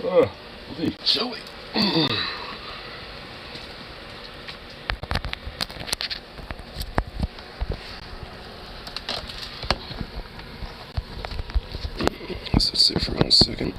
Oh, it's chilly. Let's sit for 1 second.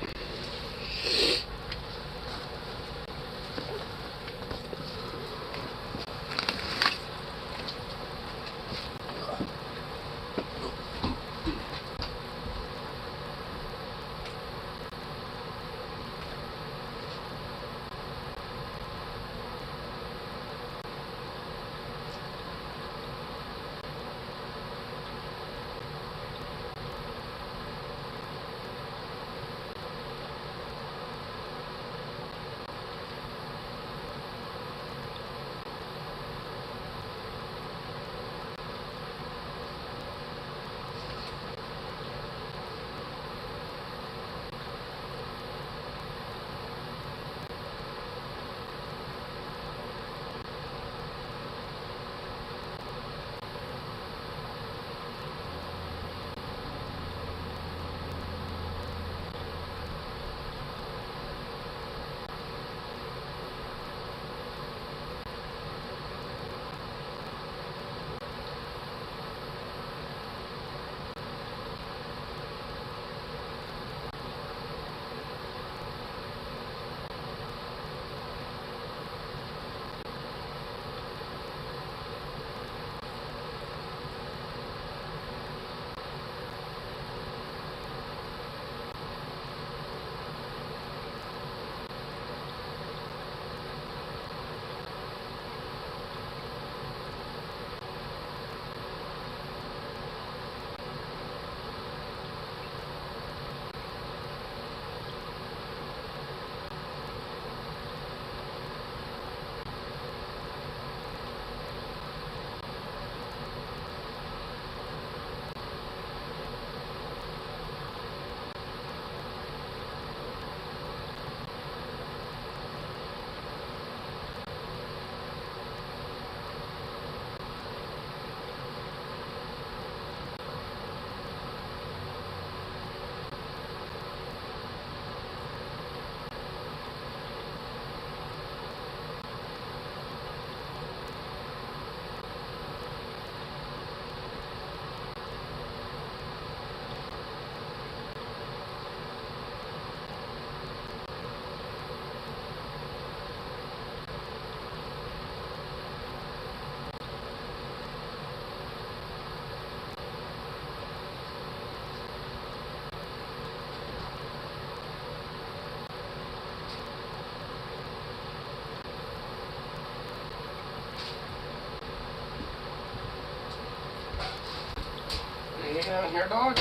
Hey down here, dog.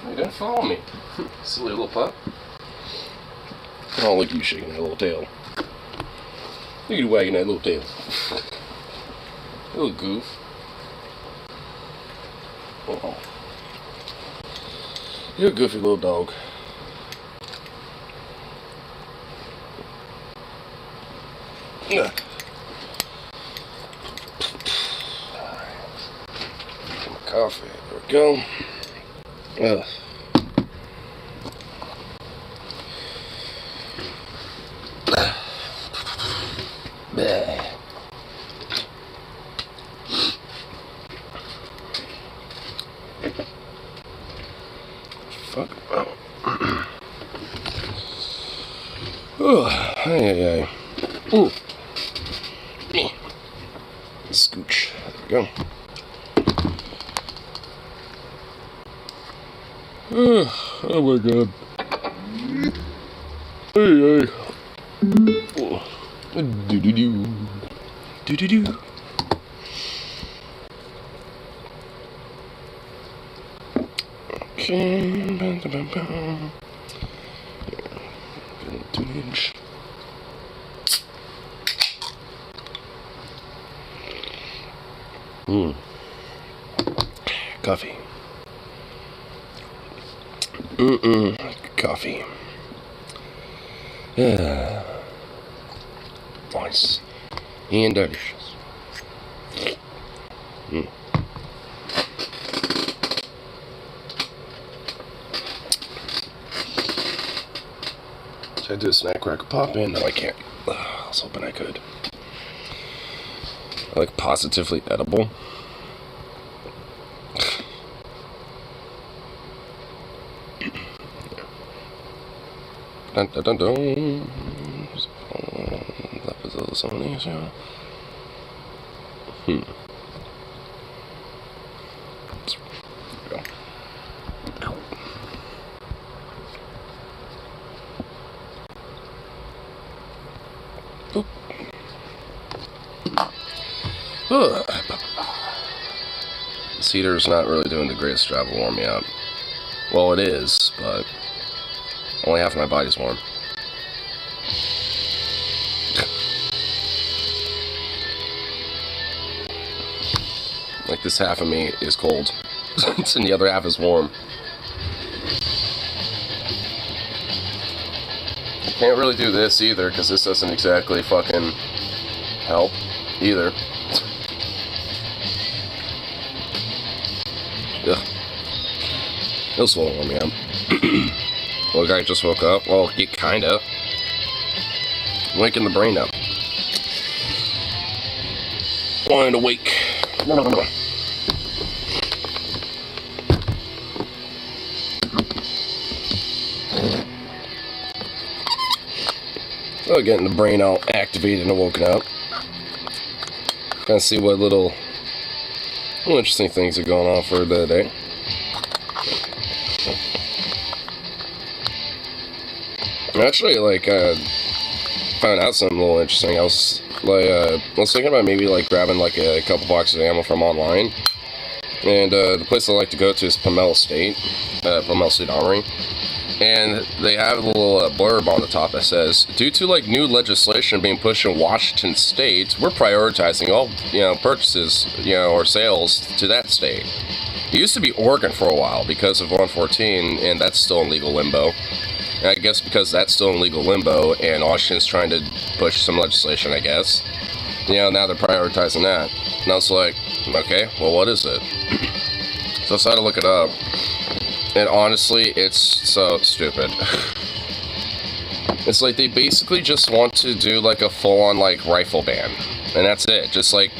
You didn't follow me. Silly little pup. Oh, look at you shaking that little tail. Look at you wagging that little tail. You little goof. Oh. You're a goofy little dog. Ugh. Coffee. There we go. Ugh. Bleh. Fuck. Oh. Hey. Ooh. Scooch. There we go. Oh my god. Hey. Oh. Do-do-do. Do-do-do. Okay. Bam. 2 inch. Coffee. Coffee. Nice. And delicious. Can I do a snack cracker pop in? No, I can't. I was hoping I could. Like positively edible. Dun, dun, dun, dun. That was all some of these, yeah. There we go. Boop. This heater's not really doing the greatest job of warming me up. Well, it is, but only half of my body's warm. Like, this half of me is cold, and the other half is warm. I can't really do this either, because this doesn't exactly fucking help either. Ugh. This won't warm me up. Well, the guy just woke up. Well, you kinda. Waking the brain up. Wanting to wake. No. So getting the brain all activated and woken up. Kind of see what little interesting things are going on for the day. Actually, like, found out something a little interesting. I was thinking about maybe like grabbing like a couple boxes of ammo from online. And the place I like to go to is Pomelo State Armory. And they have a little blurb on the top that says, due to like new legislation being pushed in Washington State, we're prioritizing all purchases or sales to that state. It used to be Oregon for a while because of 114, and that's still in legal limbo. And I guess because that's still in legal limbo, and Washington's trying to push some legislation, I guess. Now they're prioritizing that. And I was like, okay, well, what is it? So I decided to look it up. And honestly, it's so stupid. It's like they basically just want to do like a full-on like rifle ban. And that's it. Just like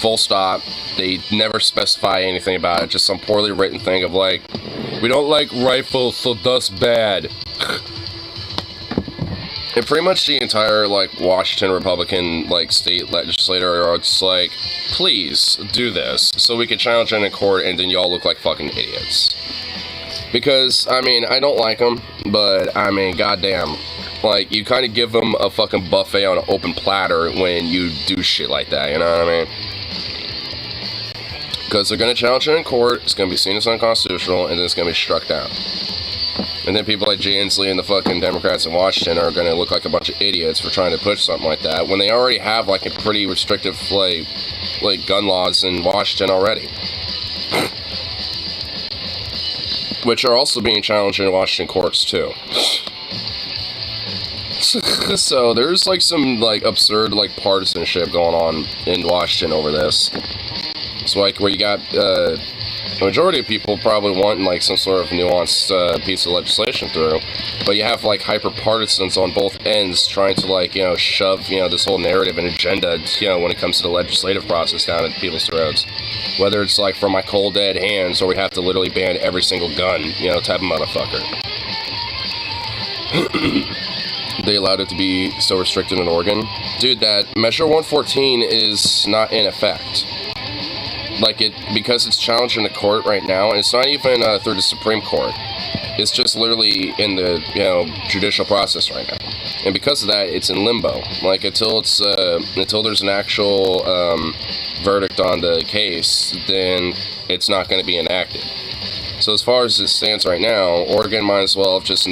full stop. They never specify anything about it. Just some poorly written thing of like, we don't like rifles, so that's bad. And pretty much the entire like Washington Republican like state legislator are just like, please do this so we can challenge it in court, and then y'all look like fucking idiots. Because I mean, I don't like them, but I mean, goddamn, like you kind of give them a fucking buffet on an open platter when you do shit like that. You know what I mean? Because they're gonna challenge it in court, it's gonna be seen as unconstitutional, and then it's gonna be struck down. And then people like Jay Inslee and the fucking Democrats in Washington are gonna look like a bunch of idiots for trying to push something like that when they already have like a pretty restrictive like gun laws in Washington already, which are also being challenged in Washington courts too. So there's like some like absurd like partisanship going on in Washington over this. It's like where you got the majority of people probably wanting like some sort of nuanced piece of legislation through, but you have like hyper partisans on both ends trying to like shove this whole narrative and agenda when it comes to the legislative process down at people's throats. Whether it's like for my cold dead hands, or we have to literally ban every single gun, type of motherfucker. They allowed it to be so restricted in Oregon. Dude, that Measure 114 is not in effect. Like because it's challenged in the court right now, and it's not even through the Supreme Court. It's just literally in the judicial process right now, and because of that, it's in limbo. Like until there's an actual verdict on the case, then it's not going to be enacted. So as far as it stands right now, Oregon might as well have just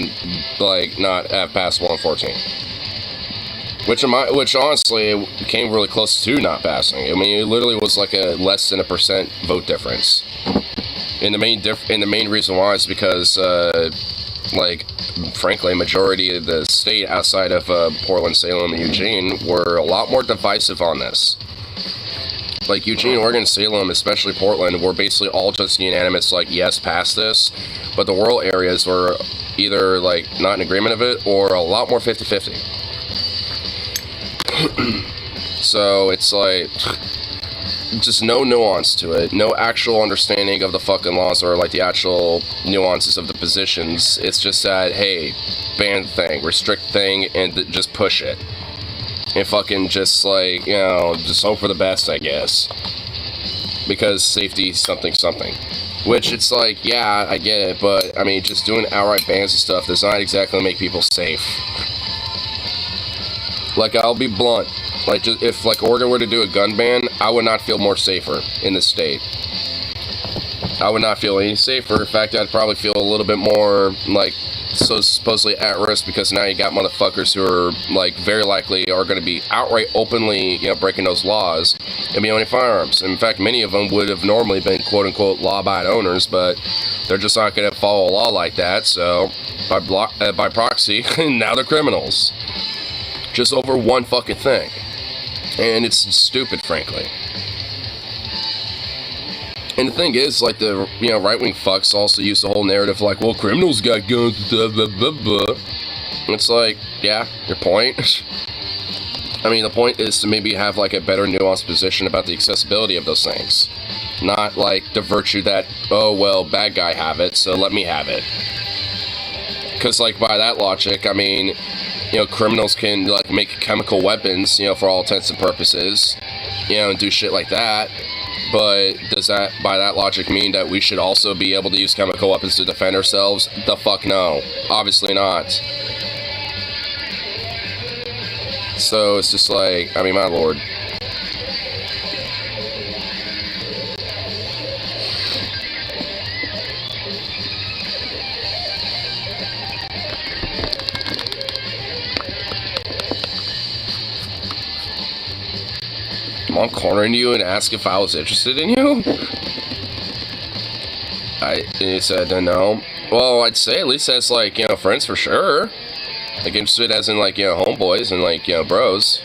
like not have passed 114. Which honestly came really close to not passing. I mean, it literally was like a less than 1% vote difference. And the main reason why is because, frankly, majority of the state outside of Portland, Salem, and Eugene were a lot more divisive on this. Like Eugene, Oregon, Salem, especially Portland, were basically all just unanimous, like, yes, pass this. But the rural areas were either like not in agreement of it or a lot more 50-50. So it's like just no nuance to it, no actual understanding of the fucking laws or like the actual nuances of the positions. It's just that, hey, ban thing, restrict thing, and just push it. And fucking just like, you know, just hope for the best, I guess. Because safety something. Which it's like, yeah, I get it, but I mean, just doing outright bans and stuff does not exactly make people safe. Like, I'll be blunt. Like, just, if like Oregon were to do a gun ban, I would not feel more safer in this state. I would not feel any safer. In fact, I'd probably feel a little bit more like so supposedly at risk, because now you got motherfuckers who are like very likely are going to be outright openly, you know, breaking those laws and be owning firearms. In fact, many of them would have normally been quote unquote law-abiding owners, but they're just not going to follow a law like that. So by proxy, now they're criminals. Just over one fucking thing. And it's stupid, frankly. And the thing is, like, the, you know, right-wing fucks also use the whole narrative, like, well, criminals got guns, blah, blah, blah, blah. It's like, yeah, your point. I mean, the point is to maybe have, like, a better nuanced position about the accessibility of those things. Not, like, the virtue that, oh, well, bad guy have it, so let me have it. Because, like, by that logic, I mean, you know, criminals can, like, make chemical weapons, you know, for all intents and purposes, you know, and do shit like that. But does that, by that logic, mean that we should also be able to use chemical weapons to defend ourselves? The fuck no. Obviously not. So it's just like, I mean, my lord. I'm cornering you and ask if I was interested in you? And he said no. Well, I'd say at least as, like, you know, friends for sure. Like, interested as in, like, you know, homeboys and, like, you know, bros.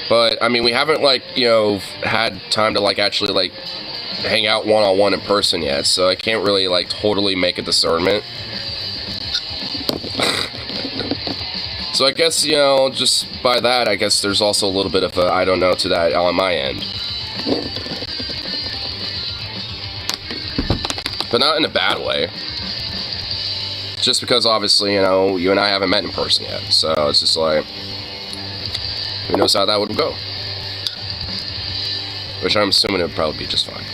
But, I mean, we haven't, like, you know, had time to, like, actually, like, hang out one-on-one in person yet. So I can't really, like, totally make a discernment. So I guess, you know, just by that, I guess there's also a little bit of a, I don't know, to that on my end. But not in a bad way. Just because, obviously, you know, you and I haven't met in person yet. So it's just like, who knows how that would go. Which I'm assuming it would probably be just fine.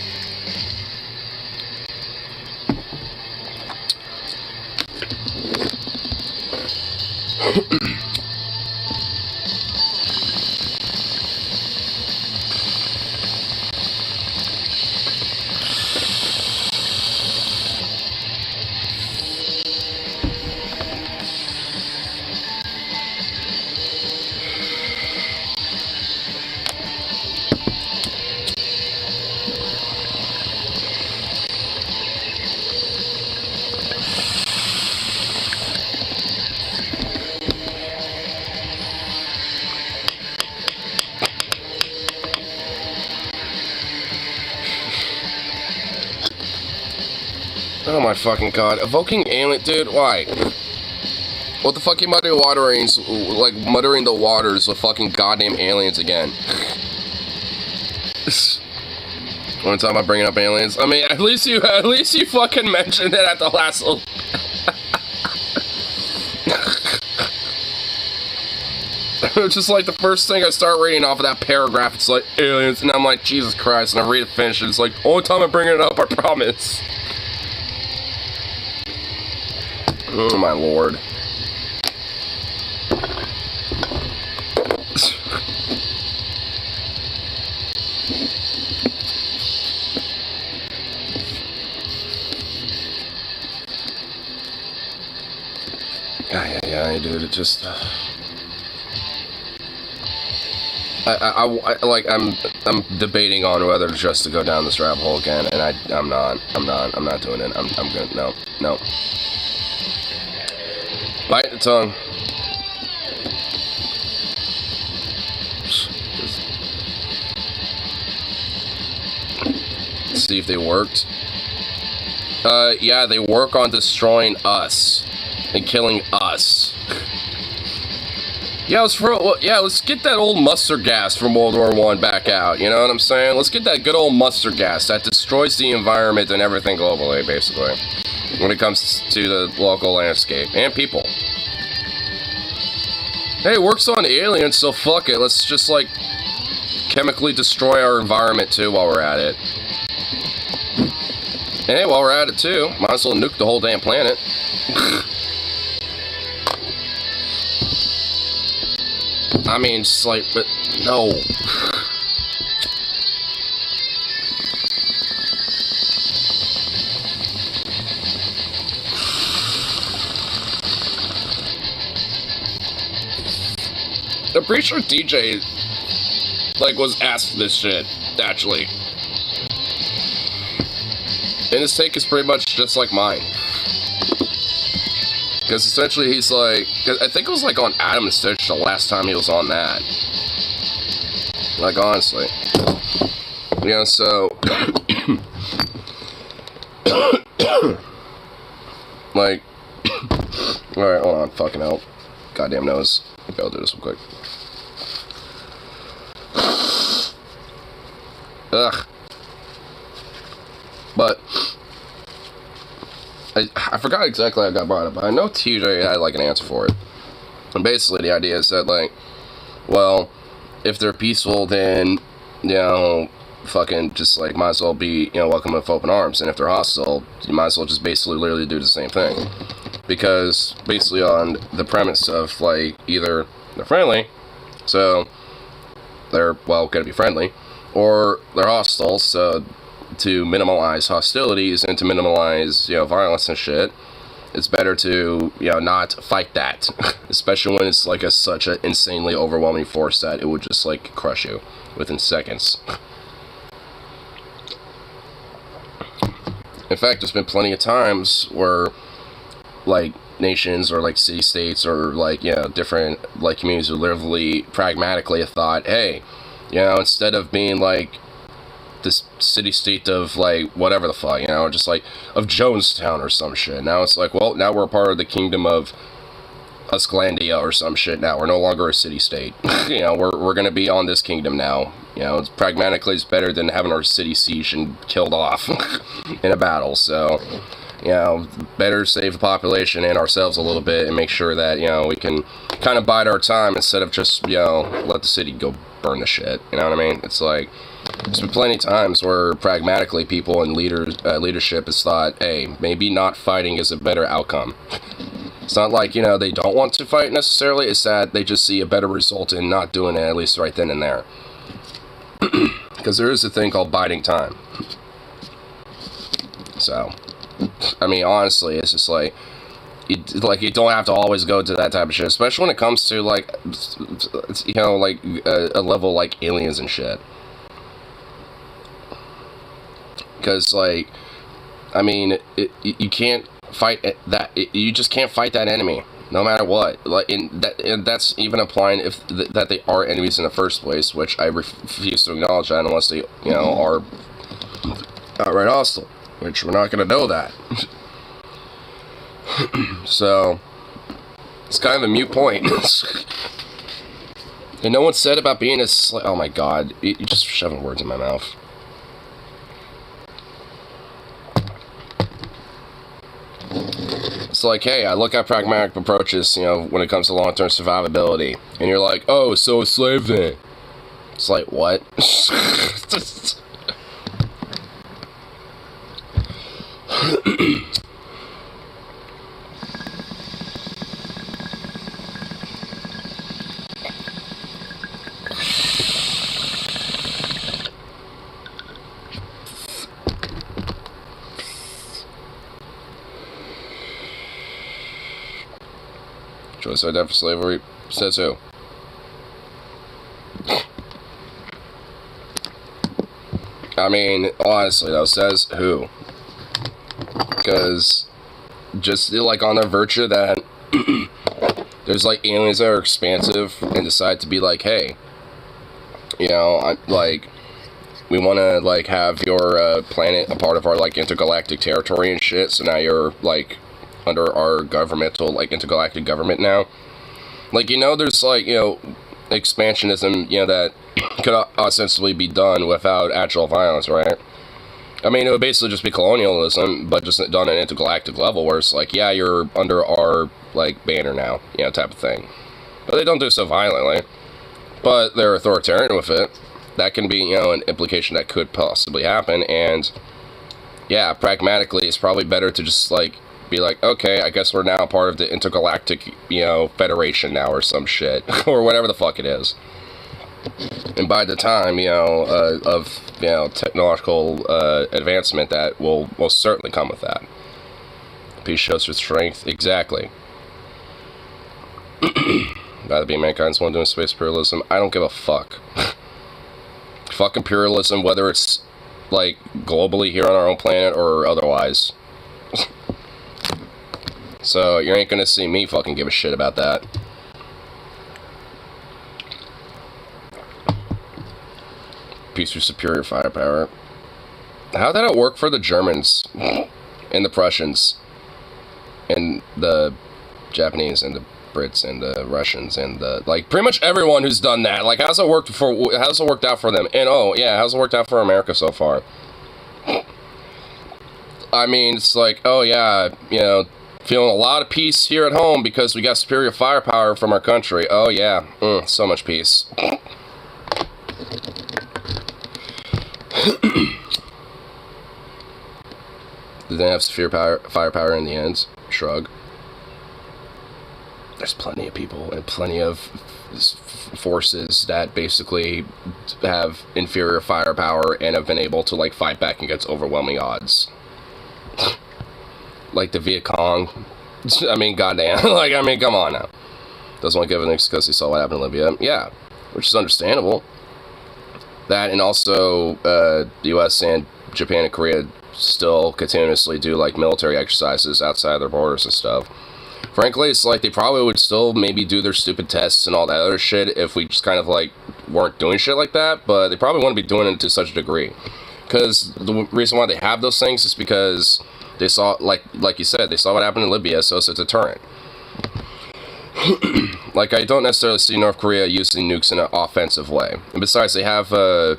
Oh my fucking god. Evoking alien, dude, why? What the fuck you muttering like muttering the waters with fucking goddamn aliens again? One time I'm bringing up aliens. I mean, at least you fucking mentioned it at the last little... Just like the first thing I start reading off of that paragraph, it's like aliens, and I'm like, Jesus Christ, and I read it, finish it, it's like, only time I'm bringing it up, I promise. Oh my lord. Yeah, dude, it just... I'm debating on whether just to go down this rabbit hole again, and I'm not doing it. I'm gonna, no. Bite the tongue. Just see if they worked. Yeah, they work on destroying us. and killing us. Yeah, let's get that old mustard gas from World War I back out, you know what I'm saying? Let's get that good old mustard gas that destroys the environment and everything globally, basically, when it comes to the local landscape and people. Hey, it works on aliens, so fuck it, let's just, like, chemically destroy our environment, too, while we're at it. And hey, while we're at it, too, might as well nuke the whole damn planet. I mean, it's like, but no. I'm pretty sure DJ, like, was asked this shit, actually. And his take is pretty much just like mine. Because essentially he's like, I think it was like on Adam and Stitch the last time he was on that. Like, honestly. You know, so. Like. Alright, hold on, fucking hell. Goddamn nose. Okay, I'll do this real quick. Ugh. But. I forgot exactly how I got brought up, but I know TJ had, like, an answer for it. And basically, the idea is that, like, well, if they're peaceful, then, you know, fucking just, like, might as well be, you know, welcome with open arms. And if they're hostile, you might as well just basically literally do the same thing. Because, basically, on the premise of, like, either they're friendly, so they're, well, gonna be friendly, or they're hostile, so to minimize hostilities and to minimize, you know, violence and shit, it's better to, you know, not fight that. Especially when it's, like, such an insanely overwhelming force that it would just, like, crush you within seconds. In fact, there's been plenty of times where, like, nations or, like, city-states or, like, you know, different, like, communities who literally, pragmatically have thought, hey, you know, instead of being, like, this city-state of, like, whatever the fuck, you know, just, like, of Jonestown or some shit. Now it's like, well, now we're a part of the kingdom of Usclandia or some shit now. We're no longer a city-state. You know, we're gonna be on this kingdom now. You know, pragmatically, it's better than having our city sieged and killed off in a battle, so, you know, better save the population and ourselves a little bit and make sure that, you know, we can kind of bide our time instead of just, you know, let the city go burn the shit. You know what I mean? It's like, there's been plenty of times where pragmatically people in leadership has thought, hey, maybe not fighting is a better outcome. It's not like, you know, they don't want to fight necessarily, it's that they just see a better result in not doing it, at least right then and there. Because there is a thing called biding time. So, I mean, honestly, it's just like, you don't have to always go to that type of shit, especially when it comes to, like, you know, like, a level like aliens and shit. Because, like, I mean, you can't fight that. You just can't fight that enemy, no matter what. Like, and that's even applying if that they are enemies in the first place, which I refuse to acknowledge that unless they, you know, are outright hostile, which we're not going to know that. So, it's kind of a moot point. And no one said about being a oh my god, you're just shoving words in my mouth. It's like, hey, I look at pragmatic approaches, you know, when it comes to long-term survivability, and you're like, oh, so a slave then. It's like, what? Choice identified for slavery, says who? I mean, honestly though, says who? Because, just like on the virtue that there's like aliens that are expansive and decide to be like, hey, you know, like, we want to like have your planet a part of our like intergalactic territory and shit, so now you're like under our governmental, like, intergalactic government now. Like, you know, there's, like, you know, expansionism, you know, that could ostensibly be done without actual violence, right? I mean, it would basically just be colonialism, but just done at an intergalactic level, where it's like, yeah, you're under our, like, banner now, you know, type of thing. But they don't do so violently. But they're authoritarian with it. That can be, you know, an implication that could possibly happen, and, yeah, pragmatically, it's probably better to just, like, be like, okay, I guess we're now part of the intergalactic, you know, federation now, or some shit, or whatever the fuck it is. And by the time, you know, of, you know, technological advancement, that will certainly come with that. Peace shows its strength. Exactly. That'd be mankind's one doing space imperialism. I don't give a fuck. Fuck imperialism, whether it's, like, globally here on our own planet or otherwise. So, you ain't gonna see me fucking give a shit about that. Peace through superior firepower. How did it work for the Germans and the Prussians and the Japanese and the Brits and the Russians and the, like, pretty much everyone who's done that? Like, how's it worked out for them? And oh yeah, how's it worked out for America so far? I mean, it's like, oh yeah, you know, feeling a lot of peace here at home because we got superior firepower from our country. Oh yeah, so much peace. Did they have superior firepower in the end? Shrug. There's plenty of people and plenty of forces that basically have inferior firepower and have been able to, like, fight back against overwhelming odds. Like the Viet Cong. I mean, goddamn. Like, I mean, come on now. Doesn't want to give an excuse because he saw what happened in Libya. Yeah, which is understandable. That, and also the U.S. and Japan and Korea still continuously do, like, military exercises outside their borders and stuff. Frankly, it's like they probably would still maybe do their stupid tests and all that other shit if we just kind of, like, weren't doing shit like that, but they probably wouldn't be doing it to such a degree. Because the reason why they have those things is because they saw, like you said, they saw what happened in Libya, so it's a deterrent. Like, I don't necessarily see North Korea using nukes in an offensive way. And besides, they have an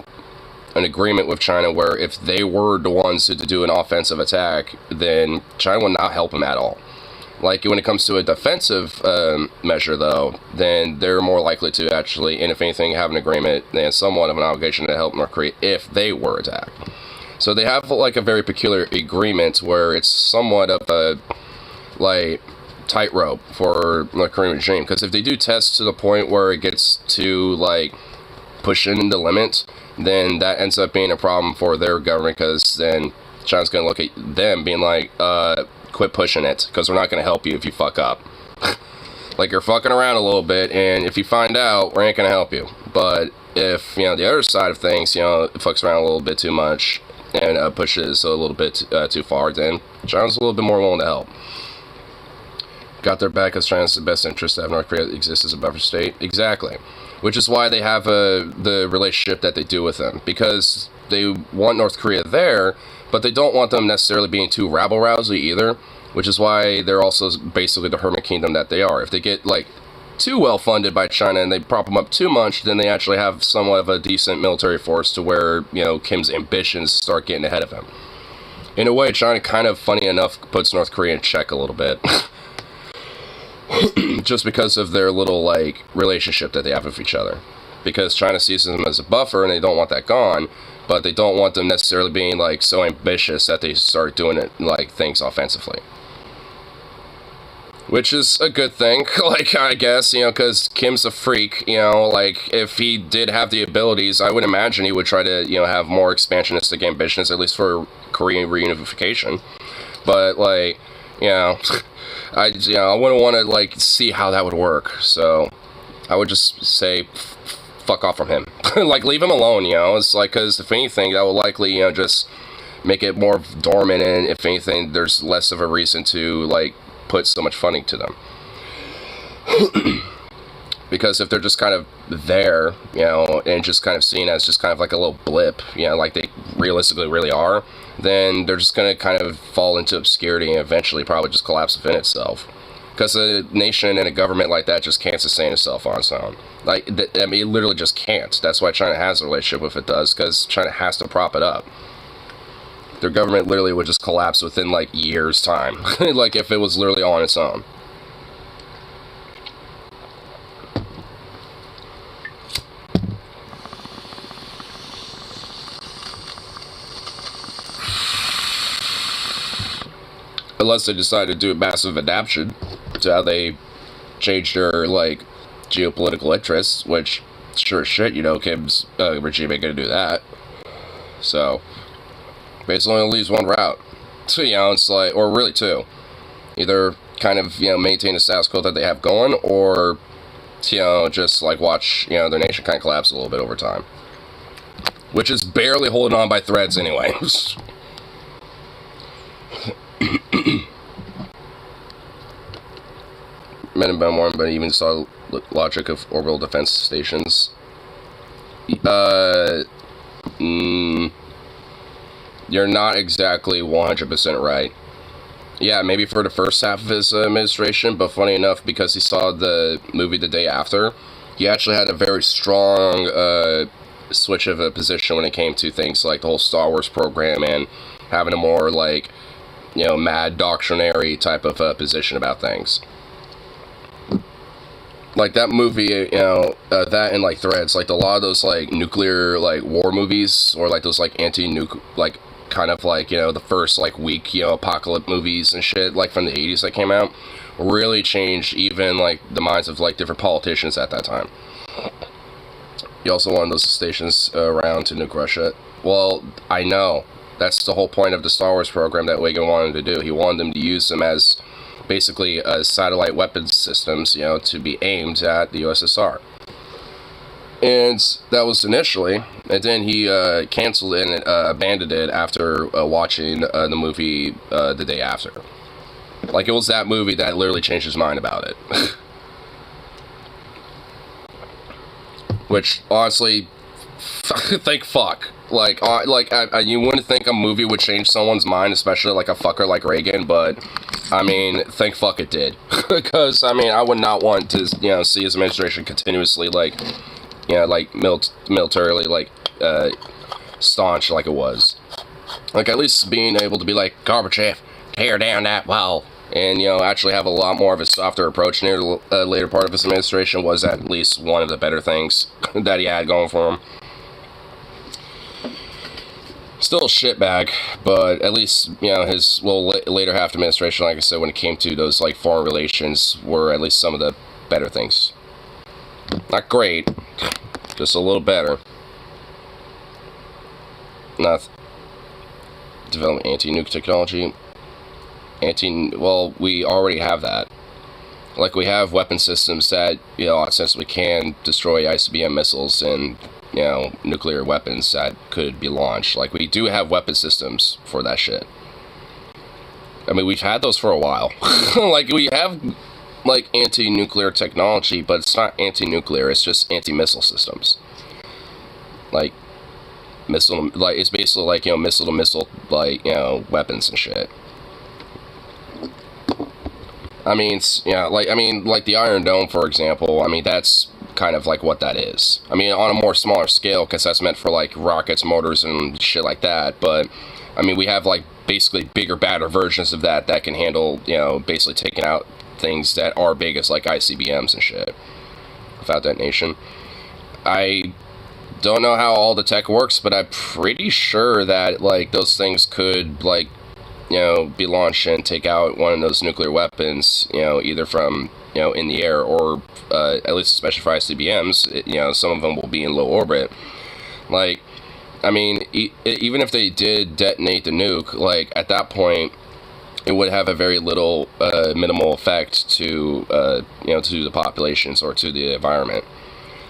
agreement with China where if they were the ones to do an offensive attack, then China would not help them at all. Like, when it comes to a defensive measure, though, then they're more likely to actually, and if anything, have an agreement and somewhat of an obligation to help North Korea if they were attacked. So they have, like, a very peculiar agreement where it's somewhat of a, like, tightrope for the Korean regime. Because if they do tests to the point where it gets to, like, pushing the limit, then that ends up being a problem for their government, because then China's going to look at them being like, quit pushing it, because we're not going to help you if you fuck up. Like, you're fucking around a little bit, and if you find out, we ain't going to help you. But if, you know, the other side of things, you know, fucks around a little bit too much and pushes a little bit too far, then China's a little bit more willing to help. Got their back as China's best interest to have North Korea exist as a buffer state. Exactly. Which is why they have the relationship that they do with them. Because they want North Korea there, but they don't want them necessarily being too rabble-rousy either. Which is why they're also basically the hermit kingdom that they are. If they get, like, too well funded by China and they prop them up too much, then they actually have somewhat of a decent military force to where, you know, Kim's ambitions start getting ahead of him. In a way, China kind of, funny enough, puts North Korea in check a little bit. Just because of their little, like, relationship that they have with each other. Because China sees them as a buffer and they don't want that gone, but they don't want them necessarily being, like, so ambitious that they start doing it, like, things offensively. Which is a good thing, like, I guess, you know, because Kim's a freak, you know, like, if he did have the abilities, I would imagine he would try to, you know, have more expansionistic ambitions, at least for Korean reunification. But, like, you know, I wouldn't want to, like, see how that would work, so I would just say, fuck off from him. Like, leave him alone, you know, it's like, because if anything, that will likely, you know, just make it more dormant, and if anything, there's less of a reason to, like, put so much funding to them. Because if they're just kind of there, you know, and just kind of seen as just kind of like a little blip, you know, like they realistically really are, then they're just going to kind of fall into obscurity and eventually probably just collapse within itself. Because a nation and a government like that just can't sustain itself on its own. Like, I mean, it literally just can't. That's why China has a relationship with it does, because China has to prop it up. Their government literally would just collapse within, like, years' time. Like, if it was literally on its own. Unless they decide to do a massive adaptation to how they change their, like, geopolitical interests, which, sure as shit, you know, Kim's regime ain't gonna do that. So, basically only leaves one route. So, you know, it's like, or really two. Either kind of, you know, maintain the status quo that they have going, or, you know, just, like, watch, you know, their nation kind of collapse a little bit over time. Which is barely holding on by threads anyway. Men have been warned, but even saw logic of orbital defense stations. You're not exactly 100% right. Yeah, maybe for the first half of his administration, but funny enough, because he saw the movie the day after, he actually had a very strong switch of a position when it came to things like the whole Star Wars program and having a more, like, you know, mad doctrinary type of position about things. Like, that movie, you know, that and, like, Threads, like, a lot of those, like, nuclear, like, war movies, or, like, those, like, anti-nuke, like, kind of, like, you know, the first, like, weak, you know, apocalypse movies and shit, like, from the 80s that came out, really changed even, like, the minds of, like, different politicians at that time. You also wanted those stations around to nuke Russia. Well, I know. That's the whole point of the Star Wars program that Reagan wanted to do. He wanted them to use them as basically satellite weapons systems, you know, to be aimed at the USSR. And that was initially, and then he canceled it and abandoned it after watching the movie the day after. Like, it was that movie that literally changed his mind about it. Which, honestly, thank fuck. Like, you wouldn't think a movie would change someone's mind, especially like a fucker like Reagan, but, I mean, thank fuck it did. Because, I mean, I would not want to, you know, see his administration continuously, like, you know, like, militarily, like, staunch like it was. Like, at least being able to be like, Gorbachev, tear down that wall, and, you know, actually have a lot more of a softer approach near the later part of his administration was at least one of the better things that he had going for him. Still a shitbag, but at least, you know, his little later half administration, like I said, when it came to those, like, foreign relations, were at least some of the better things. Not great, just a little better. Not developing anti-nuke technology. Well, we already have that. Like, we have weapon systems that, you know, ostensibly can destroy ICBM missiles and, you know, nuclear weapons that could be launched. Like, we do have weapon systems for that shit. I mean, we've had those for a while. Like, we have, like, anti-nuclear technology, but it's not anti-nuclear, it's just anti-missile systems. Like, missile, like, it's basically like, you know, missile-to-missile, like, you know, weapons and shit. I mean, yeah, like, like the Iron Dome, for example, I mean, that's kind of like what that is. I mean, on a more smaller scale, because that's meant for, like, rockets, motors, and shit like that, but, I mean, we have, like, basically bigger, badder versions of that that can handle, you know, basically taking out things that are big as, like, ICBMs and shit, without detonation. I don't know how all the tech works, but I'm pretty sure that, like, those things could, like, you know, be launched and take out one of those nuclear weapons, you know, either from, you know, in the air or, at least especially for ICBMs, you know, some of them will be in low orbit. Like, I mean, even if they did detonate the nuke, like, at that point, it would have a very little, minimal effect to, you know, to the populations or to the environment.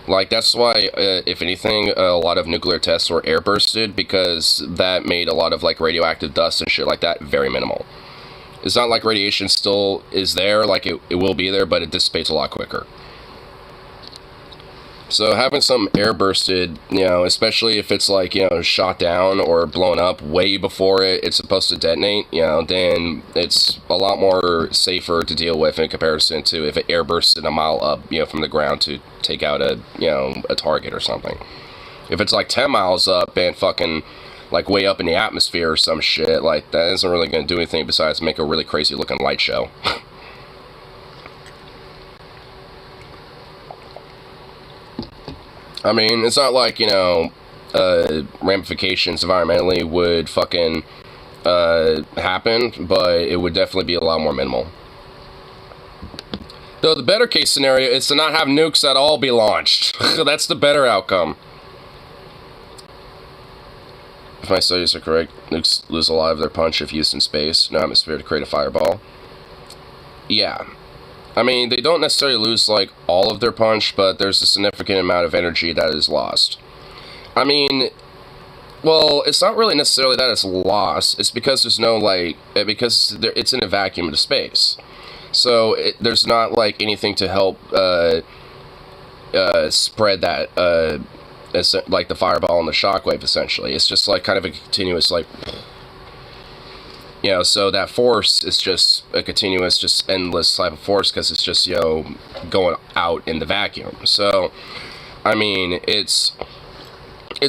Like, that's why, if anything, a lot of nuclear tests were airbursted, because that made a lot of, like, radioactive dust and shit like that very minimal. It's not like radiation still is there, like, it will be there, but it dissipates a lot quicker. So having some air bursted, especially if it's like, shot down or blown up way before it's supposed to detonate, then it's a lot more safer to deal with in comparison to if it air bursted a mile up, from the ground to take out a target or something. If it's like 10 miles up and fucking like way up in the atmosphere or some shit, like that isn't really going to do anything besides make a really crazy looking light show. I mean, it's not like, ramifications environmentally would fucking happen, but it would definitely be a lot more minimal. Though the better case scenario is to not have nukes at all be launched. That's the better outcome. If my studies are correct, nukes lose a lot of their punch if used in space, no atmosphere to create a fireball. Yeah. I mean, they don't necessarily lose, like, all of their punch, but there's a significant amount of energy that is lost. I mean, well, it's not really necessarily that it's lost. It's because there's no, like, it's in a vacuum of space. So, there's not, like, anything to help, spread that, like the fireball and the shockwave, essentially. It's just, like, kind of a continuous, like... so that force is just a continuous, just endless type of force because it's just, going out in the vacuum. So, I mean, it's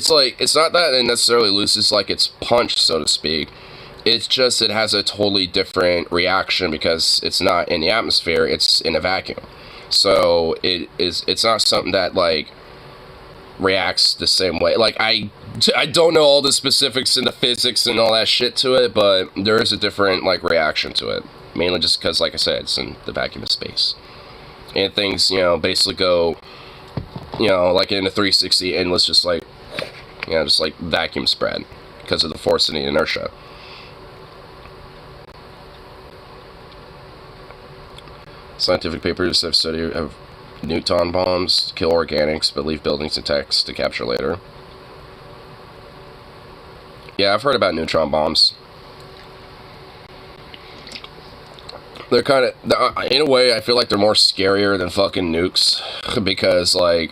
like, it's not that it necessarily loses, like, its punch, so to speak. It's just, it has a totally different reaction because it's not in the atmosphere, it's in a vacuum. So, it's not something that, like, reacts the same way. Like, I don't know all the specifics in the physics and all that shit to it, but there is a different, like, reaction to it. Mainly just because, like I said, it's in the vacuum of space. And things, basically go, like in a 360 endless, just like, just like vacuum spread because of the force and the inertia. Scientific papers have studied of neutron bombs kill organics but leave buildings intact to capture later. Yeah, I've heard about neutron bombs. They're kind of, in a way, I feel like they're more scarier than fucking nukes. Because, like,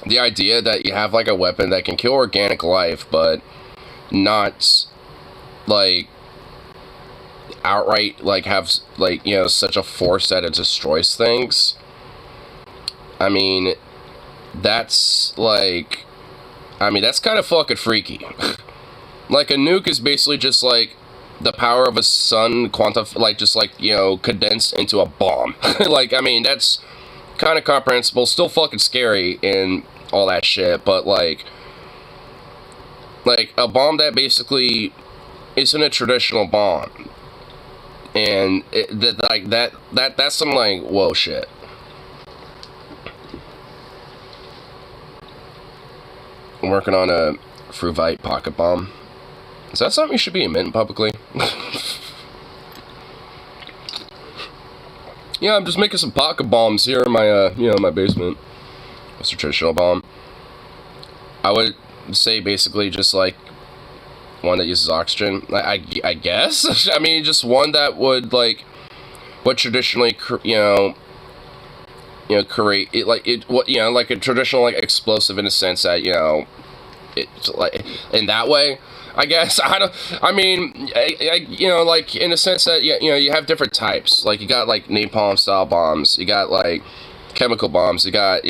the idea that you have, like, a weapon that can kill organic life, but not, like, outright, like, have, like, such a force that it destroys things. I mean, that's, like, that's kind of fucking freaky. Like, a nuke is basically just, like, the power of a sun condensed into a bomb. Like, I mean, that's kind of comprehensible, still fucking scary and all that shit, but, like, a bomb that basically isn't a traditional bomb. And, that's some, like, whoa shit. I'm working on a Fruvite pocket bomb. Is that something you should be admitting publicly? Yeah, I'm just making some pocket bombs here in my, my basement. It's a traditional bomb. I would say basically just like one that uses oxygen. I guess. I mean, just one that would like what traditionally, create it like like a traditional like explosive in a sense that it's like in that way. I guess I mean, like in a sense that you have different types. Like you got like napalm style bombs, you got like chemical bombs, you got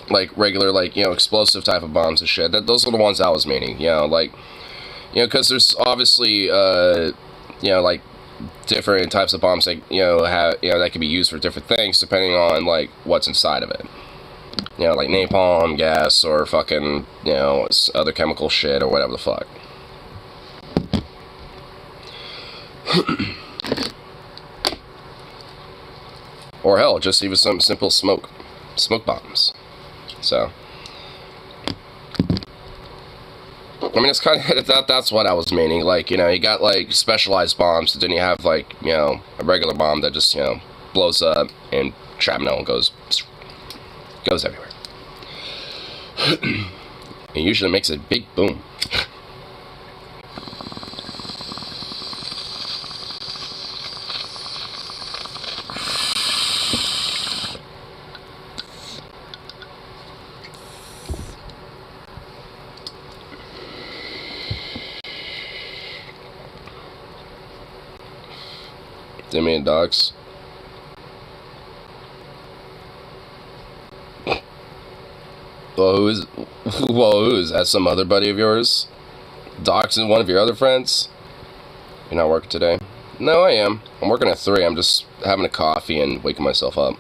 like regular like explosive type of bombs and shit. Those are the ones I was meaning. Like because there's obviously like different types of bombs that have that can be used for different things depending on like what's inside of it. Like napalm gas or fucking, other chemical shit or whatever the fuck. Or hell, just even some simple smoke bombs. So, I mean, it's kind of, that's what I was meaning. Like, you got like specialized bombs, and then you have like, a regular bomb that just, blows up and shrapnel goes everywhere. It usually makes a big boom. Demi and Docs. Well, who is that? Some other buddy of yours? Docs is one of your other friends? You're not working today? No, I am. I'm working at 3. I'm just having a coffee and waking myself up.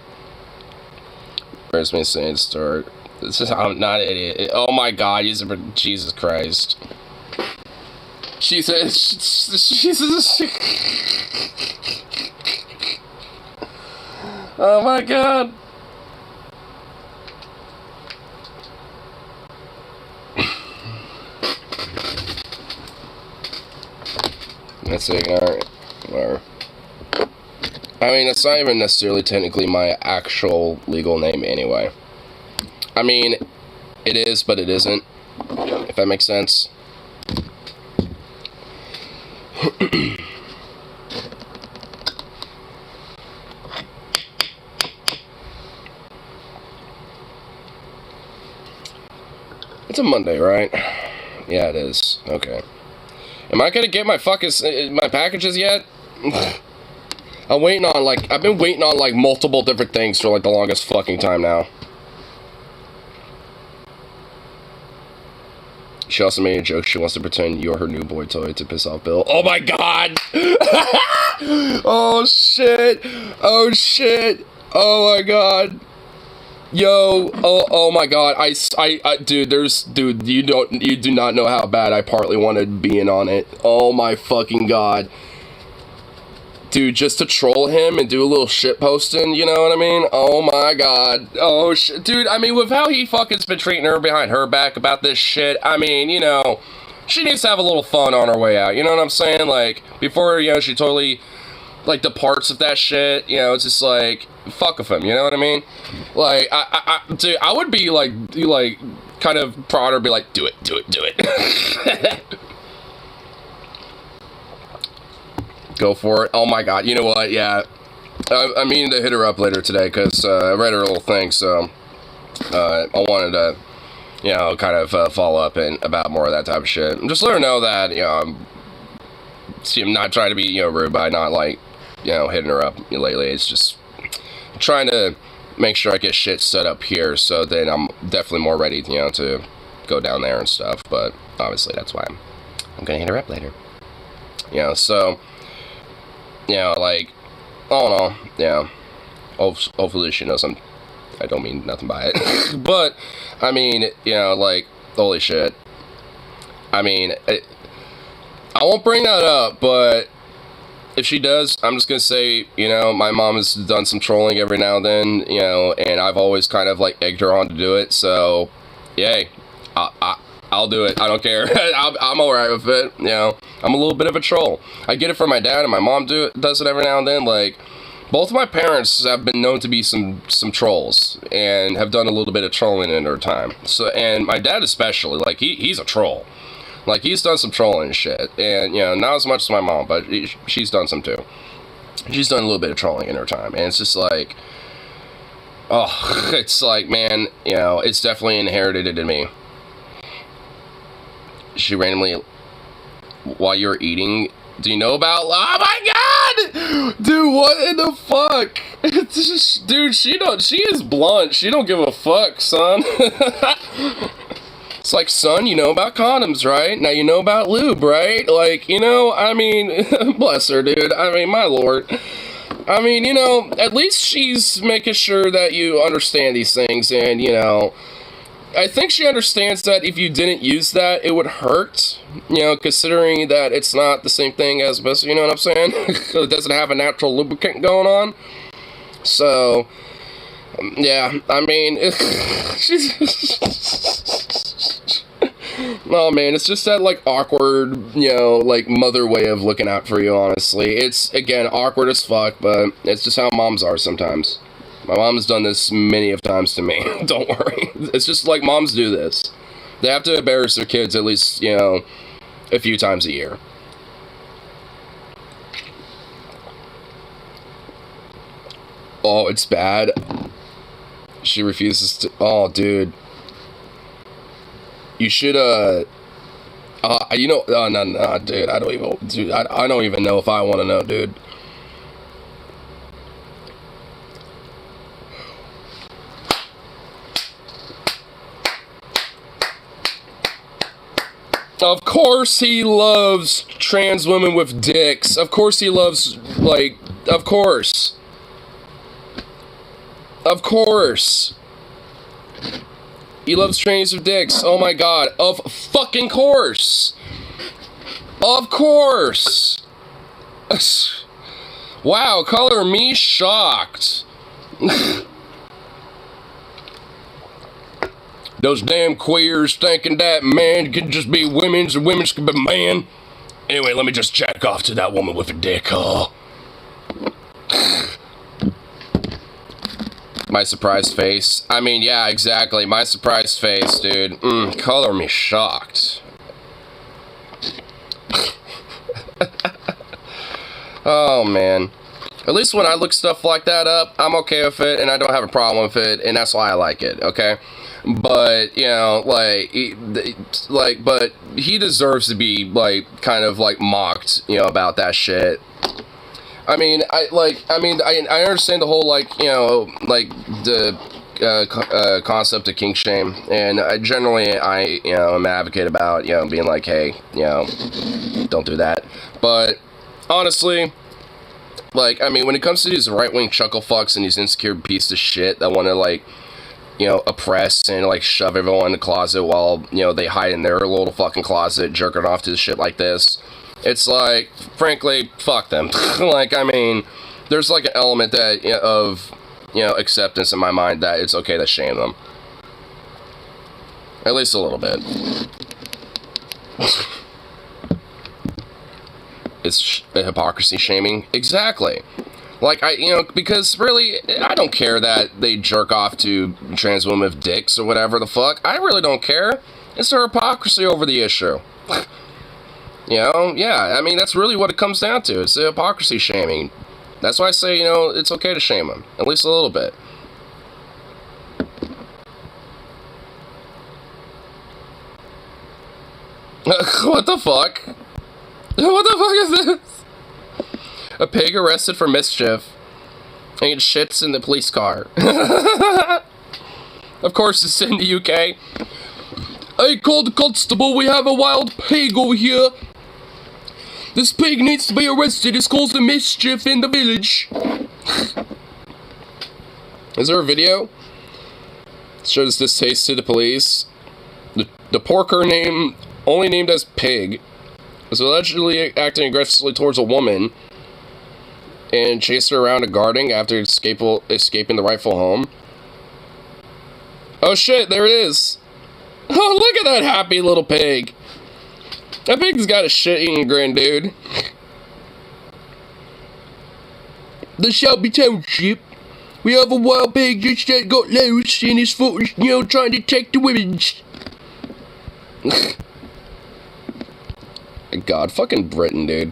Where's me saying start? I'm not an idiot. Oh my god, Jesus Christ. Jesus. Oh my god. That's it, alright. Whatever. I mean, it's not even necessarily technically my actual legal name anyway. I mean, it is, but it isn't. If that makes sense. It's a Monday, right? Yeah, it is. Okay. Am I gonna get my my packages yet? I've been waiting on like multiple different things for like the longest fucking time now. She also made a joke. She wants to pretend you're her new boy toy to piss off Bill. Oh my god! Oh shit! Oh shit! Oh my god! Yo! Oh my god! Dude, you do not know how bad I partly wanted being on it. Oh my fucking god! Dude, just to troll him and do a little shit posting, you know what I mean? Oh my god. Oh shit. Dude, I mean, with how he fucking's been treating her behind her back about this shit, I mean, you know, she needs to have a little fun on her way out, you know what I'm saying? Like, before, you know, she totally, like, departs with that shit, you know, it's just like, fuck with him, you know what I mean? Like, dude, I would be, like, kind of proud or be like, do it. Go for it. Oh my god, you know what, yeah. I'm meaning to hit her up later today, because I read her little thing, so I wanted to, you know, kind of follow up about more of that type of shit. Just let her know that, you know, I'm not trying to be, you know, rude by not, like, you know, hitting her up lately. It's just trying to make sure I get shit set up here, so then I'm definitely more ready, you know, to go down there and stuff, but obviously that's why I'm gonna hit her up later. You know, so... You know, like, oh no, yeah. Hopefully she knows I don't mean nothing by it. But, I mean, you know, like, holy shit. I mean, I won't bring that up, but if she does, I'm just gonna say, you know, my mom has done some trolling every now and then, you know, and I've always kind of, like, egged her on to do it, so, yay. I'll do it. I don't care. I'm alright with it, you know. I'm a little bit of a troll. I get it from my dad, and my mom does it every now and then. Like, both of my parents have been known to be some trolls, and have done a little bit of trolling in their time. So, and my dad especially, like, he's a troll. Like, he's done some trolling and shit. And, you know, not as much as my mom, but she's done some too. She's done a little bit of trolling in her time, and it's just like, oh, it's like, man, you know, it's definitely inherited it in me. She randomly, while you were eating, do you know about, oh my god, dude, what in the fuck, dude, she is blunt, she don't give a fuck, son. It's like, son, you know about condoms, right? Now you know about lube, right? Like, you know, I mean, bless her, dude, I mean, my lord. I mean, you know, at least she's making sure that you understand these things, and, you know, I think she understands that if you didn't use that, it would hurt, you know, considering that it's not the same thing as this, you know what I'm saying? It doesn't have a natural lubricant going on. So, yeah, I mean, oh man, it's just that, like, awkward, you know, like, mother way of looking out for you, honestly. It's, again, awkward as fuck, but it's just how moms are sometimes. My mom has done this many of times to me. Don't worry. It's just like moms do this. They have to embarrass their kids at least, you know, a few times a year. Oh, it's bad. She refuses to... Oh, dude. You should, you know... Oh, no, dude. I don't even... Dude, I don't even know if I want to know, dude. Of course he loves trans women with dicks. Of course he loves, like, of course. Of course. He loves trannies with dicks. Oh my god. Of fucking course. Of course. Wow, color me shocked. Those damn queers thinking that man can just be women's and women's can be man. Anyway, let me just jack off to that woman with a dick. Oh. My surprised face. I mean, yeah, exactly. My surprised face, dude. Color me shocked. Oh, man. At least when I look stuff like that up, I'm okay with it, and I don't have a problem with it, and that's why I like it, okay? But, you know, but he deserves to be, like, kind of, like, mocked, you know, about that shit. I mean, I understand the whole, like, you know, like, the concept of kink shame, and generally, you know, I'm an advocate about, you know, being like, hey, you know, don't do that. But, honestly, like, I mean, when it comes to these right-wing chuckle fucks and these insecure pieces of shit that want to, like, you know, oppress and, like, shove everyone in the closet while, you know, they hide in their little fucking closet, jerking off to shit like this. It's like, frankly, fuck them. Like, I mean, there's, like, an element that, you know, of, you know, acceptance in my mind that it's okay to shame them. At least a little bit. It's hypocrisy shaming. Exactly. Like, you know, because really, I don't care that they jerk off to trans women with dicks or whatever the fuck. I really don't care. It's their hypocrisy over the issue. You know, yeah, I mean, that's really what it comes down to. It's the hypocrisy shaming. That's why I say, you know, it's okay to shame them. At least a little bit. What the fuck? What the fuck is this? A pig arrested for mischief and it shits in the police car. Of course, it's in the UK. Hey, call the constable, we have a wild pig over here. This pig needs to be arrested, it's causing mischief in the village. Is there a video? It shows distaste to the police. The porker only named as Pig, was allegedly acting aggressively towards a woman and chased her around a garden after escaping the rightful home. Oh shit, there it is. Oh, look at that happy little pig. That pig's got a shit-eating grin, dude. The Shelby Township. We have a wild pig just that got loose in his foot, you know, trying to take the women's. God, fucking Britain, dude.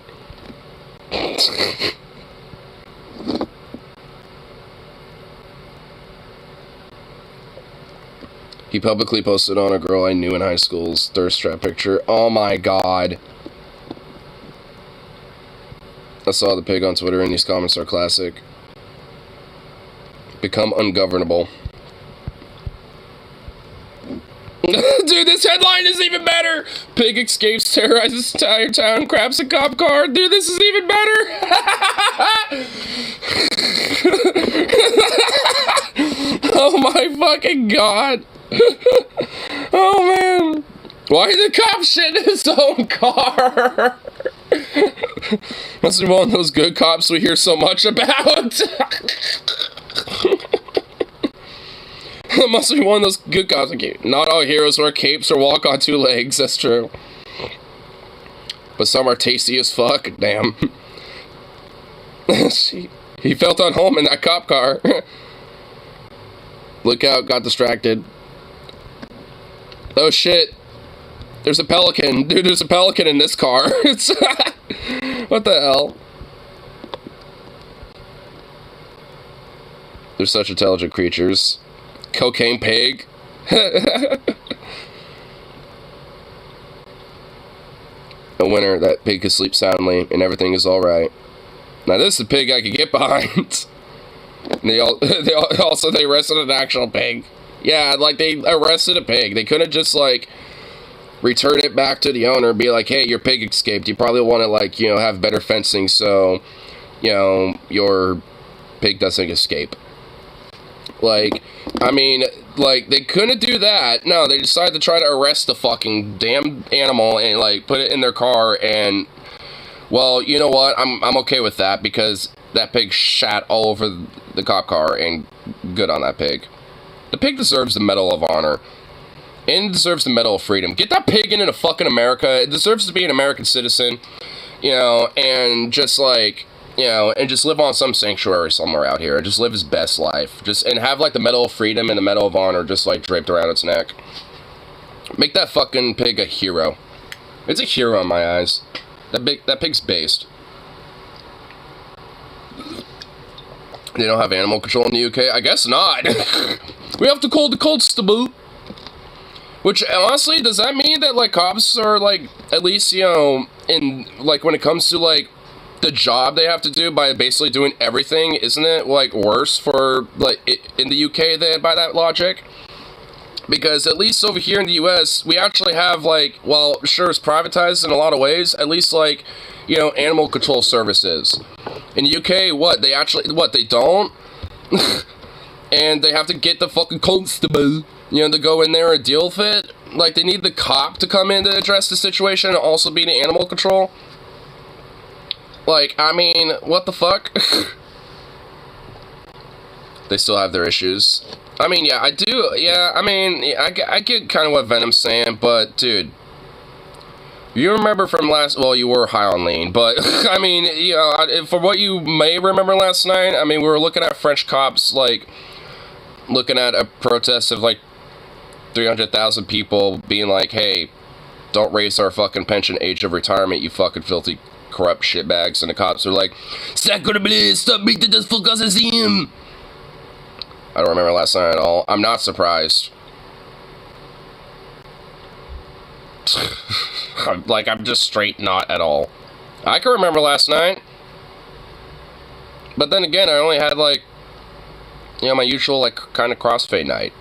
He publicly posted on a girl I knew in high school's thirst trap picture. Oh my god. I saw the pig on Twitter and these comments are classic. Become ungovernable. Dude, this headline is even better! Pig escapes, terrorizes entire town, grabs a cop car. Dude, this is even better! Oh my fucking god! Oh man! Why did the cop shit in his own car? Must be one of those good cops we hear so much about. Must be one of those good cops. Not all heroes wear capes or walk on two legs, that's true. But some are tasty as fuck, damn. He felt at home in that cop car. Look out, got distracted. Oh shit. There's a pelican. Dude, there's a pelican in this car. It's what the hell? They're such intelligent creatures. Cocaine pig. A winner. That pig can sleep soundly and everything is alright. Now this is a pig I could get behind. And they arrested an actual pig. Yeah, like they arrested a pig. They couldn't just like return it back to the owner, be like, hey, your pig escaped. You probably want to, like, you know, have better fencing so, you know, your pig doesn't escape. Like, I mean, like, they couldn't do that. No, they decided to try to arrest the fucking damn animal and, like, put it in their car and, well, you know what? I'm okay with that because that pig shat all over the cop car, and good on that pig. The pig deserves the Medal of Honor. And it deserves the Medal of Freedom. Get that pig into fucking America. It deserves to be an American citizen, you know, and just, like, you know, and just live on some sanctuary somewhere out here. Just live his best life. And have, like, the Medal of Freedom and the Medal of Honor just, like, draped around its neck. Make that fucking pig a hero. It's a hero in my eyes. That pig's based. They don't have animal control in the UK? I guess not. We have to call the constable. Which, honestly, does that mean that, like, cops are, like, at least, you know, in, like, when it comes to, like, the job they have to do by basically doing everything, isn't it, like, worse for, like, in the UK than by that logic? Because at least over here in the US, we actually have, like, well, sure, it's privatized in a lot of ways, at least, like, you know, animal control services. In the UK, what, they actually, what, they don't? And they have to get the fucking constable, you know, to go in there and deal with it? Like, they need the cop to come in to address the situation and also be the animal control? Like, I mean, what the fuck? They still have their issues. I mean, yeah, I do, yeah, I mean, yeah, I get kind of what Venom's saying, but, dude, you remember from last, well, you were high on lean, but, I mean, you know, for what you may remember last night, I mean, we were looking at French cops, like, looking at a protest of, like, 300,000 people being like, hey, don't raise our fucking pension age of retirement, you fucking filthy, corrupt shitbags, and the cops are like, Sacre bleu, stop beating this fuck assassin! I don't remember last night at all. I'm not surprised. I'm just straight not at all. I can remember last night. But then again, I only had, like, you know, my usual, like, kind of crossfade night.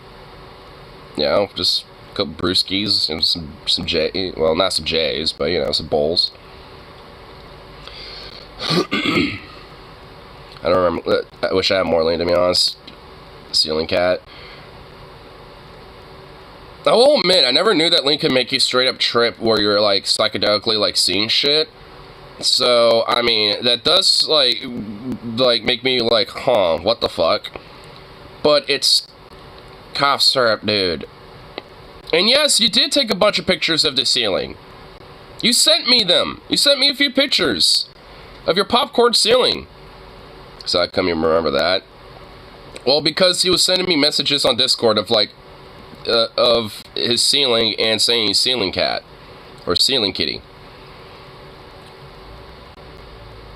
You know, just a couple brewskis and some J, well, not some J's, but, you know, some bowls. I don't remember. I wish I had more lean, to be honest. Ceiling cat. I will admit, I never knew that Link could make you straight up trip where you're, like, psychedelically, like, seeing shit. So, I mean, that does, like, make me, like, huh, what the fuck? But it's cough syrup, dude. And yes, you did take a bunch of pictures of the ceiling. You sent me them. You sent me a few pictures of your popcorn ceiling. So how come you remember that? Well, because he was sending me messages on Discord of, like, of his ceiling and saying he's ceiling cat. Or ceiling kitty.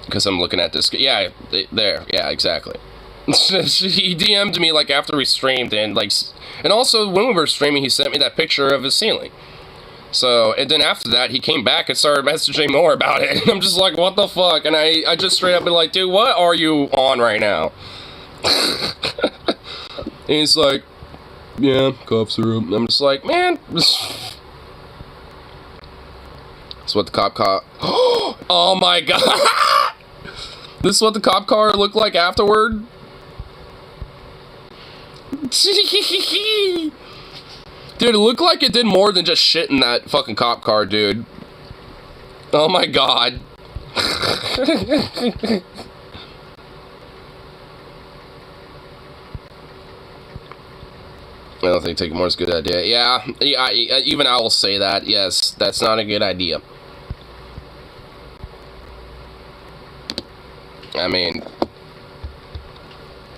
Because I'm looking at this. Yeah, there. Yeah, exactly. He DM'd me, like, after we streamed, and, like, and also, when we were streaming, he sent me that picture of his ceiling. So, and then after that, he came back and started messaging more about it. And I'm just like, what the fuck? And I just straight up been like, dude, what are you on right now? And he's like, yeah, cough syrup. And I'm just like, man. That's what the cop car. Oh my god. This is what the cop car looked like afterward. Dude, it looked like it did more than just shit in that fucking cop car, dude. Oh my god. I don't think taking more is a good idea. Yeah, even I will say that. Yes, that's not a good idea. I mean,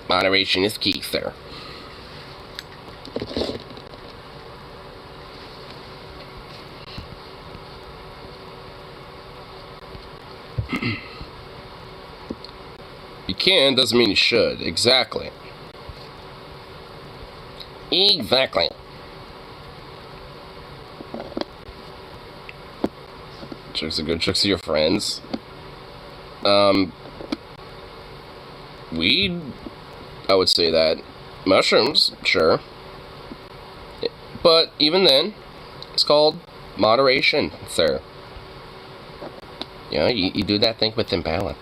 moderation is key, sir. You can, doesn't mean you should. Exactly. Exactly. Tricks are good. Tricks are your friends. Weed? I would say that. Mushrooms? Sure. But even then, it's called Moderation, sir. You know, you do that thing with imbalance.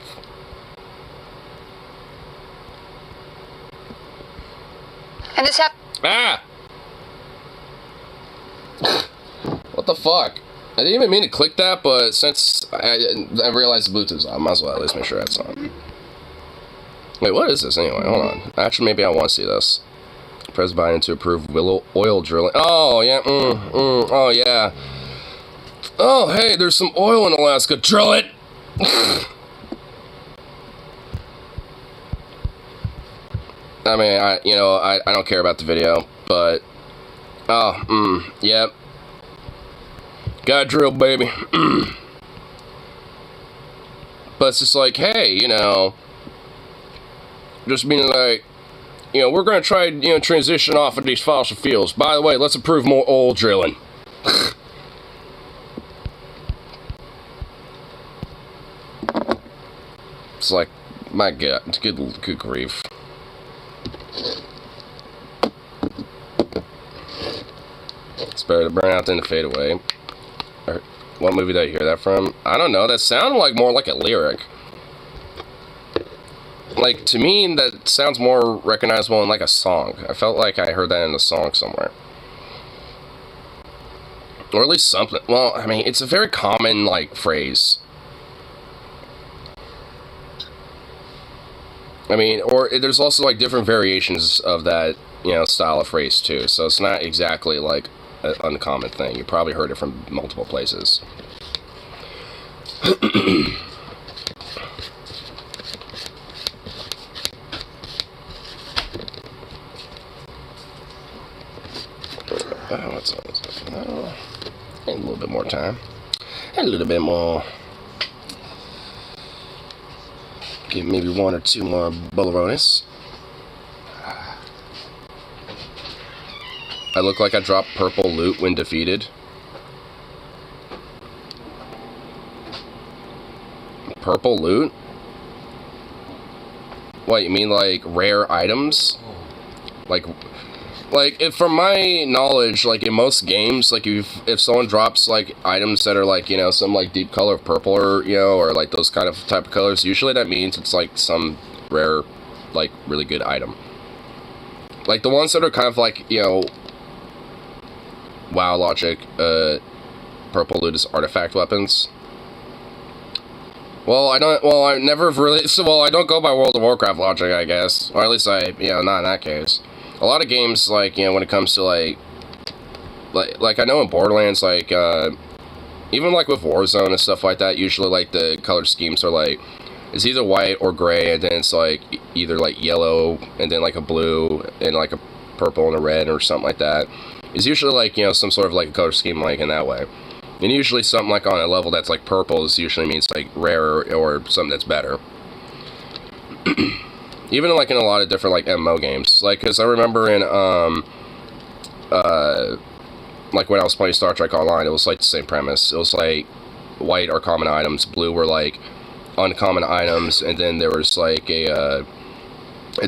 And this Ah! What the fuck? I didn't even mean to click that, but since I realized the Bluetooth's on, I might as well at least make sure that's on. Wait, what is this anyway? Hold on. Actually, maybe I want to see this. President Biden to approve willow oil drilling. Oh, yeah. Oh, yeah. Oh, hey, there's some oil in Alaska. Drill it! I mean, I don't care about the video, but... Oh, yep. Got drilled, baby. But it's just like, hey, you know... Just being like... You know, we're going to try, you know, transition off of these fossil fuels. By the way, let's approve more oil drilling. It's like, my God, good grief. It's better to burn out than to fade away. What movie did I hear that from? I don't know, that sounded like more like a lyric. Like, to me, that sounds more recognizable in, like, a song. I felt like I heard that in a song somewhere. Or at least something. Well, I mean, it's a very common, like, phrase. I mean, or there's also, like, different variations of that, you know, style of phrase, too. So it's not exactly, like, an uncommon thing. You probably heard it from multiple places. What's up? A little bit more time. And a little bit more. Get maybe one or two more bolognese. I look like I dropped purple loot when defeated. Purple loot? What, you mean like rare items? Like, if from my knowledge, like in most games, like if someone drops like items that are like, you know, some like deep color of purple or, you know, or like those kind of type of colors, usually that means it's like some rare, like really good item. Like the ones that are kind of like, you know, WoW logic, purple loot is artifact weapons. Well, I never really, well, I don't go by World of Warcraft logic, I guess. Or at least not in that case. A lot of games, like, you know, when it comes to, like I know in Borderlands, like, even, like, with Warzone and stuff like that, usually, like, the color schemes are, like, it's either white or gray, and then it's, like, either, like, yellow, and then, like, a blue, and, like, a purple and a red, or something like that. It's usually, like, you know, some sort of, like, a color scheme, like, in that way. And usually something, like, on a level that's, like, purple is usually means, like, rare or something that's better. Even, like, in a lot of different, like, MMO games. Like, because I remember in, like, when I was playing Star Trek Online, it was, like, the same premise. It was, like, white are common items, blue were, like, uncommon items, and then there was, like, a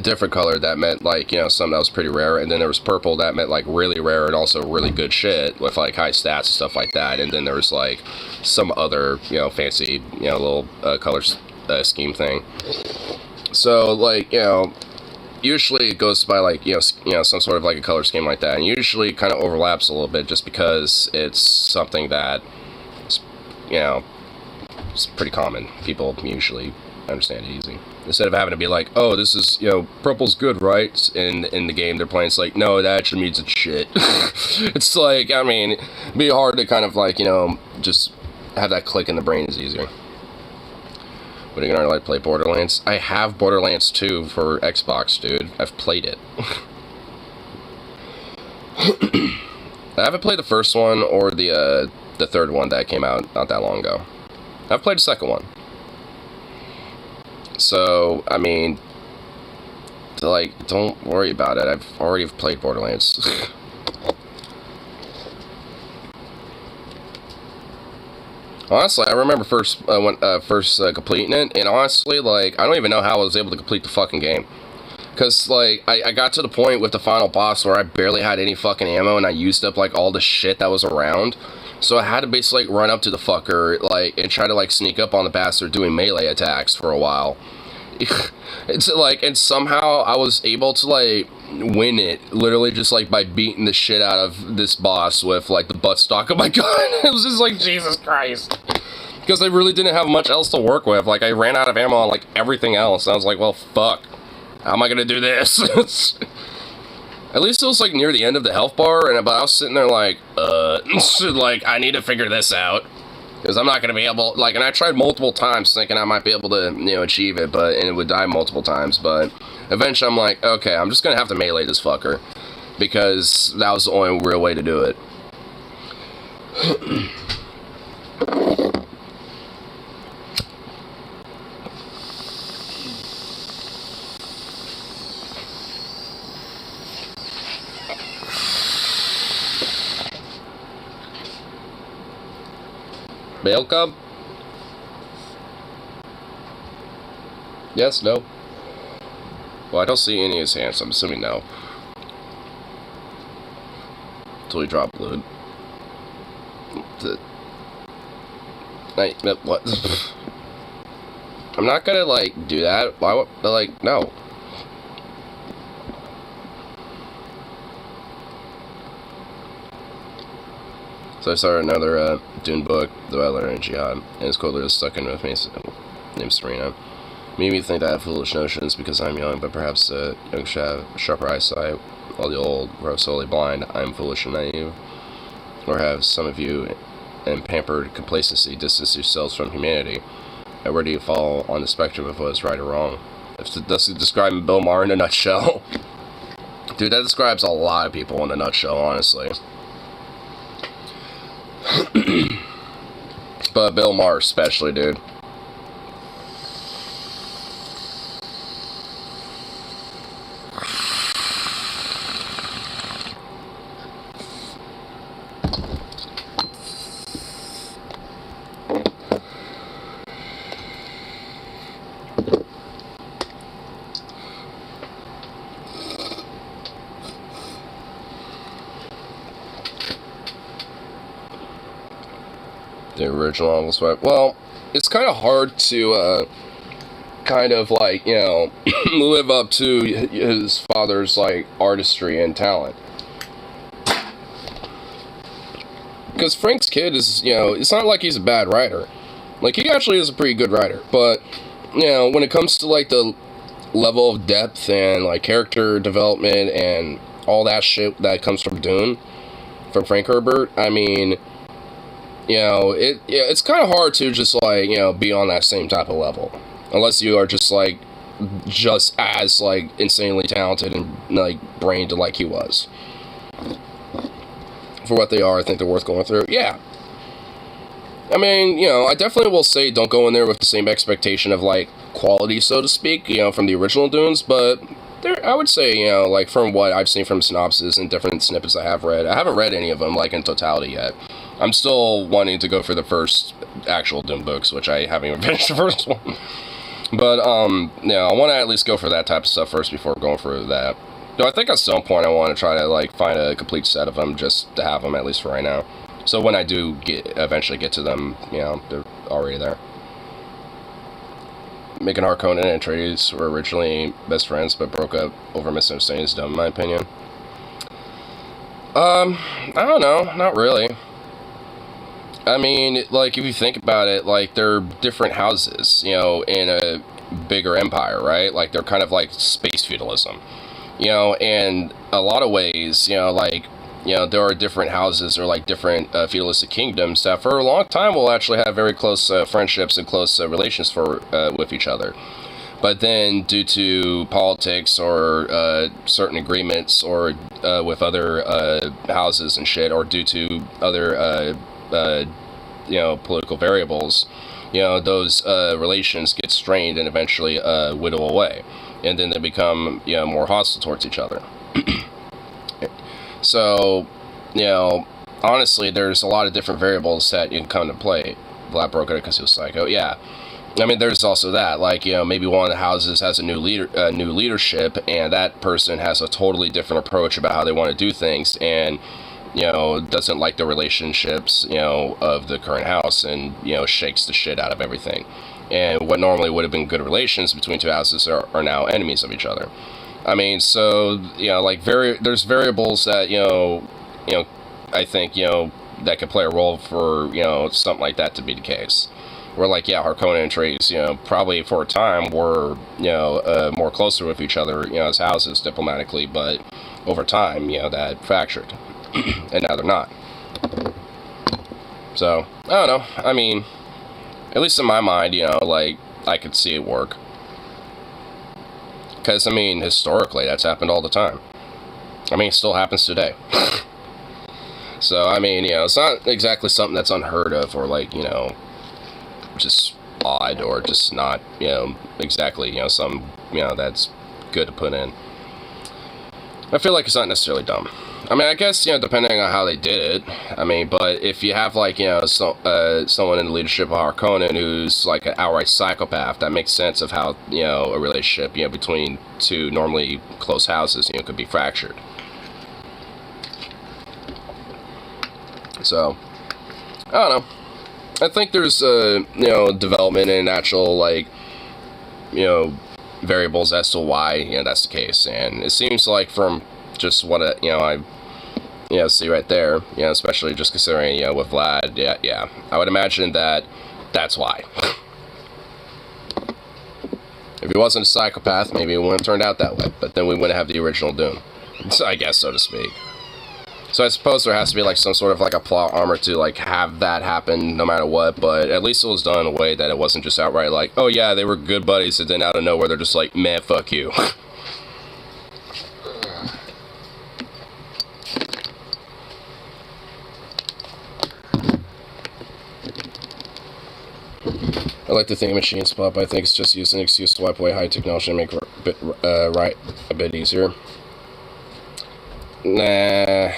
different color that meant, like, you know, something that was pretty rare, and then there was purple that meant, like, really rare and also really good shit with, like, high stats and stuff like that, and then there was, like, some other, you know, fancy, you know, little color scheme thing. So, like, you know, usually it goes by, like, you know, some sort of, like, a color scheme like that, and usually it kind of overlaps a little bit just because it's something that, you know, it's pretty common. People usually understand it easy. Instead of having to be like, oh, this is, you know, purple's good, right? In the game they're playing, it's like, no, that actually means it's shit. It's like, I mean, it'd be hard to kind of, like, you know, just have that click in the brain is easier. What are you gonna like play Borderlands? I have Borderlands 2 for Xbox, dude. I've played it. I haven't played the first one or the third one that came out not that long ago. I've played the second one. So, I mean, like, don't worry about it. I've already played Borderlands. Honestly, I remember first completing it, and honestly, like, I don't even know how I was able to complete the fucking game. Because, like, I got to the point with the final boss where I barely had any fucking ammo, and I used up, like, all the shit that was around. So I had to basically like, run up to the fucker like and try to like sneak up on the bastard doing melee attacks for a while. It's like, and somehow I was able to like win it literally just like by beating the shit out of this boss with like the buttstock of my gun. It was just like, Jesus Christ. Because I really didn't have much else to work with. Like, I ran out of ammo on, like, everything else. I was like, well, fuck. How am I gonna do this? At least it was, like, near the end of the health bar, but I was sitting there like, like, I need to figure this out. Because I'm not gonna be able, like, and I tried multiple times thinking I might be able to, you know, achieve it, and it would die multiple times, but eventually I'm like, okay, I'm just gonna have to melee this fucker. Because that was the only real way to do it. Mail come? Yes, no? Well, I don't see any of his hands, so I'm assuming no. Until he dropped loot. What? I'm not gonna, like, do that. Why would, like, no. So I started another Dune book, The Battle in Jihad, and it's called Stuck in with me, named Serena. Made me think that I have foolish notions because I'm young, but perhaps young should have sharper eyesight, while the old grow solely blind. I'm foolish and naive. Or have some of you, in pampered complacency, distance yourselves from humanity? And where do you fall on the spectrum of what is right or wrong? If that's describing Bill Maher in a nutshell. Dude, that describes a lot of people in a nutshell, honestly. But Bill Maher especially, dude. The original Uncle Sweat. Well, it's kind of hard to kind of like, you know, live up to his father's like artistry and talent. Because Frank's kid is, you know, it's not like he's a bad writer. Like, he actually is a pretty good writer. But, you know, when it comes to like the level of depth and like character development and all that shit that comes from Dune, from Frank Herbert, I mean, you know, it's kind of hard to just, like, you know, be on that same type of level. Unless you are just, like, just as, like, insanely talented and, like, brained like he was. For what they are, I think they're worth going through. Yeah. I mean, you know, I definitely will say don't go in there with the same expectation of, like, quality, so to speak, you know, from the original Dunes, but I would say, you know, like, from what I've seen from synopsis and different snippets I have read, I haven't read any of them, like, in totality yet. I'm still wanting to go for the first actual Dune books, which I haven't even finished the first one. But, yeah, I want to at least go for that type of stuff first before going for that. Though I think at some point I want to try to, like, find a complete set of them just to have them, at least for right now. So when I do eventually get to them, you know, they're already there. Mick and Harkonnen and Atreides were originally best friends, but broke up over misunderstandings, dumb in my opinion. I don't know, not really. I mean, like, if you think about it, like, they're different houses, you know, in a bigger empire, right? Like, they're kind of like space feudalism, you know, and a lot of ways, you know, like, you know, there are different houses or, like, different feudalistic kingdoms that for a long time will actually have very close friendships and close relations with each other. But then, due to politics or certain agreements or with other houses and shit, or due to other you know, political variables, you know, those relations get strained and eventually whittle away, and then they become, you know, more hostile towards each other. So, you know, honestly, there's a lot of different variables that can come into play. Vlad broke it because he was psycho. Yeah, I mean, there's also that, like, you know, maybe one of the houses has a new leadership, and that person has a totally different approach about how they want to do things, and doesn't like the relationships, of the current house, and, shakes the shit out of everything. And what normally would have been good relations between two houses are now enemies of each other. I mean, so, like, there's variables that, I think, that could play a role for, something like that to be the case. Where, like, yeah, Harkonnen and Trace, probably for a time were, more closer with each other, as houses diplomatically, but over time, that fractured. And now they're not. So, I don't know. I mean, at least in my mind, like, I could see it work. Because, I mean, historically, that's happened all the time. I mean, it still happens today. So, I mean, it's not exactly something that's unheard of, or, like, just odd, or just not, exactly, something, that's good to put in. I feel like it's not necessarily dumb. I mean, I guess, depending on how they did it, I mean, but if you have, like, someone in the leadership of Harkonnen who's, like, an outright psychopath, that makes sense of how, a relationship, between two normally close houses, could be fractured. So, I don't know. I think there's, development in actual, like, variables as to why, that's the case. And it seems like from just what, I see right there, especially just considering, with Vlad, yeah, I would imagine that that's why. If he wasn't a psychopath, maybe it wouldn't have turned out that way, but then we wouldn't have the original Dune, so I guess, so to speak. So I suppose there has to be, like, some sort of, like, a plot armor to, like, have that happen no matter what, but at least it was done in a way that it wasn't just outright like, oh yeah, they were good buddies, and then out of nowhere they're just like, man, fuck you. I like to think machines pop. I think it's just using an excuse to wipe away high technology and make right a bit easier. Nah.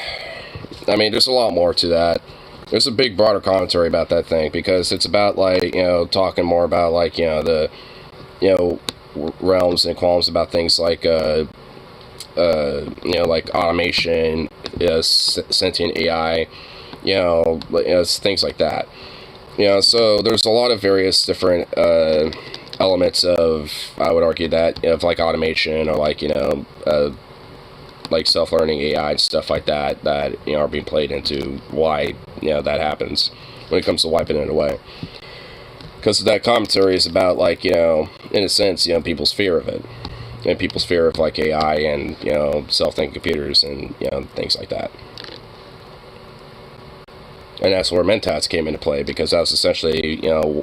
I mean, there's a lot more to that. There's a big, broader commentary about that thing, because it's about, like, talking more about, like, the, realms and qualms about things like, like automation, sentient AI, things like that. So there's a lot of various different elements of, I would argue that, of, like, automation, or, like, like self-learning AI and stuff like that are being played into why that happens when it comes to wiping it away. Because that commentary is about, like, in a sense, people's fear of it, and people's fear of, like, AI and self-thinking computers and things like that. And that's where Mentats came into play, because that was essentially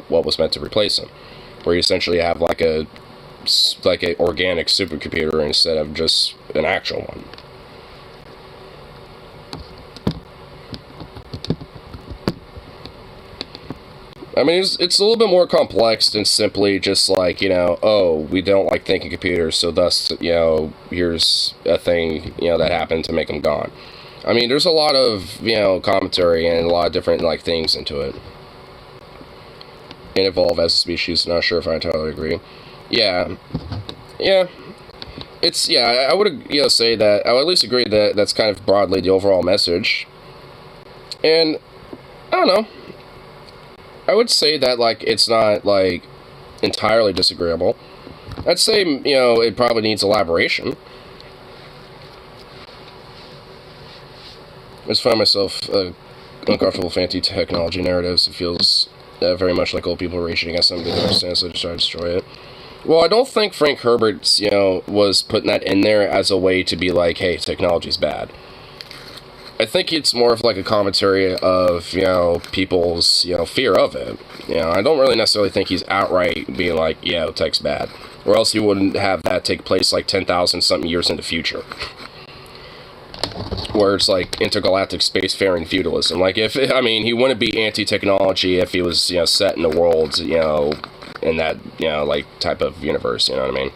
what was meant to replace them, where you essentially have like a organic supercomputer instead of just an actual one. I mean, it's a little bit more complex than simply just like, oh, we don't like thinking computers, so thus, here's a thing, that happened to make them gone. I mean, there's a lot of, commentary and a lot of different, like, things into it. And evolve as a species, not sure if I entirely agree. Yeah. It's, I would, say that, I would at least agree that that's kind of broadly the overall message. And, I don't know. I would say that, like, it's not, like, entirely disagreeable. I'd say, it probably needs elaboration. I just find myself uncomfortable with anti-technology narratives. It feels very much like old people raging against something they understand, so they just try to destroy it. Well, I don't think Frank Herbert, was putting that in there as a way to be like, hey, technology's bad. I think it's more of like a commentary of, people's, fear of it. I don't really necessarily think he's outright being like, yeah, tech's bad. Or else he wouldn't have that take place like 10,000 something years in the future. Where it's like intergalactic spacefaring feudalism. Like, he wouldn't be anti-technology if he was, set in the world, in that, like, type of universe, you know what I mean?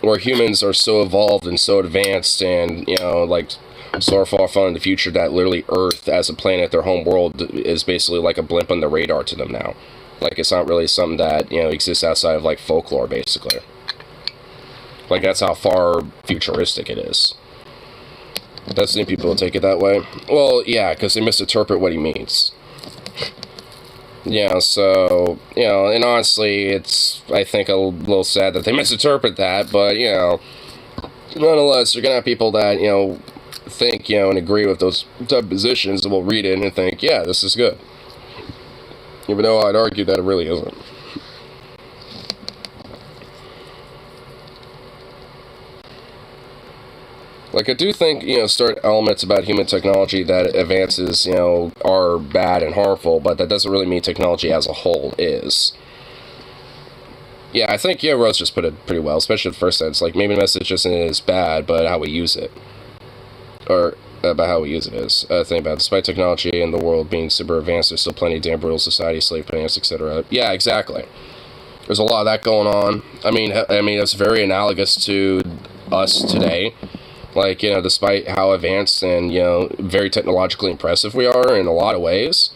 Where humans are so evolved and so advanced and, like, so far in the future that literally Earth as a planet, their home world, is basically like a blimp on the radar to them now. Like, it's not really something that, exists outside of, like, folklore, basically. Like, that's how far futuristic it is. Destiny people will take it that way. Well, yeah, because they misinterpret what he means. Yeah, so, and honestly, it's, I think, a little sad that they misinterpret that, but, nonetheless, you're gonna have people that, think, and agree with those type of positions and will read it and think, yeah, this is good. Even though I'd argue that it really isn't. Like, I do think, certain elements about human technology that advances, are bad and harmful, but that doesn't really mean technology as a whole is. Yeah, I think, Rose just put it pretty well, especially the first sentence. Like, maybe the message isn't as bad, but how we use it. Or, about how we use it is. Think about it. Despite technology and the world being super advanced, there's still plenty of damn brutal society, slave plants, etc. Yeah, exactly. There's a lot of that going on. I mean, it's very analogous to us today. Like, despite how advanced and, very technologically impressive we are in a lot of ways,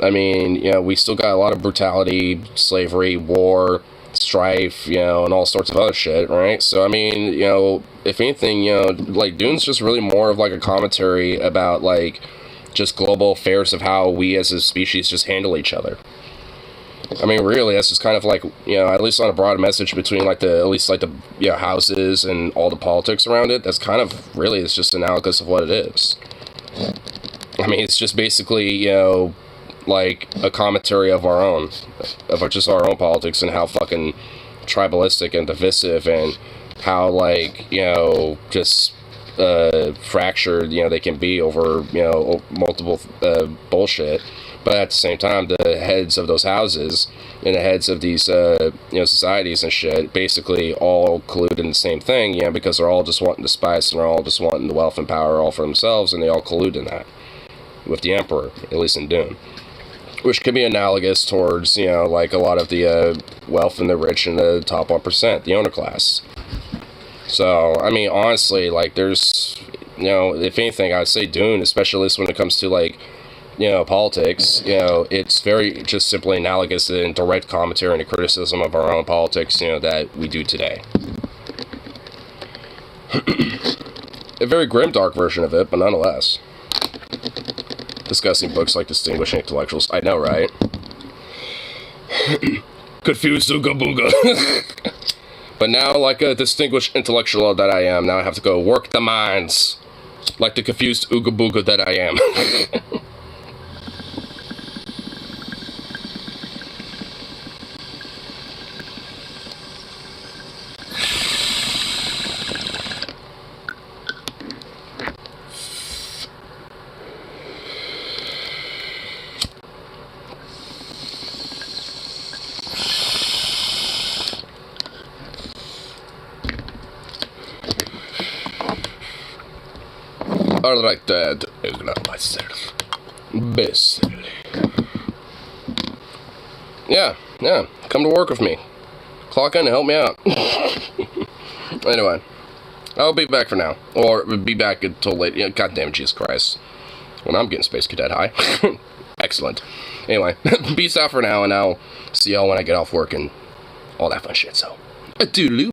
I mean, we still got a lot of brutality, slavery, war, strife, and all sorts of other shit, right? So, I mean, if anything, like, Dune's just really more of, like, a commentary about, like, just global affairs of how we as a species just handle each other. I mean, really, that's just kind of like, at least on a broad message between, like, the houses and all the politics around it, that's kind of, really, it's just analogous of what it is. I mean, it's just basically, like, a commentary of our own, just our own politics and how fucking tribalistic and divisive and how, like, just fractured, they can be over, multiple bullshit. But at the same time, the heads of those houses and the heads of these, societies and shit basically all collude in the same thing, because they're all just wanting the spice and they're all just wanting the wealth and power all for themselves, and they all collude in that with the Emperor, at least in Dune. Which could be analogous towards, like a lot of the wealth and the rich and the top 1%, the owner class. So, I mean, honestly, like, there's, if anything, I'd say Dune, especially when it comes to, like, politics, it's very just simply analogous and direct commentary and a criticism of our own politics, that we do today. A very grimdark version of it, but nonetheless. Discussing books like distinguishing intellectuals. I know, right? Confused Ooga Booga. But now, like a distinguished intellectual that I am, now I have to go work the mines. Like the confused Ooga Booga that I am. Alright, Dad. Ignore myself. Basically. Yeah. Come to work with me. Clock in and help me out. Anyway. I'll be back for now. Or be back until late. Goddamn Jesus Christ. Well, I'm getting Space Cadet high. Excellent. Anyway. Peace out for now, and I'll see y'all when I get off work and all that fun shit, so. Toodaloo.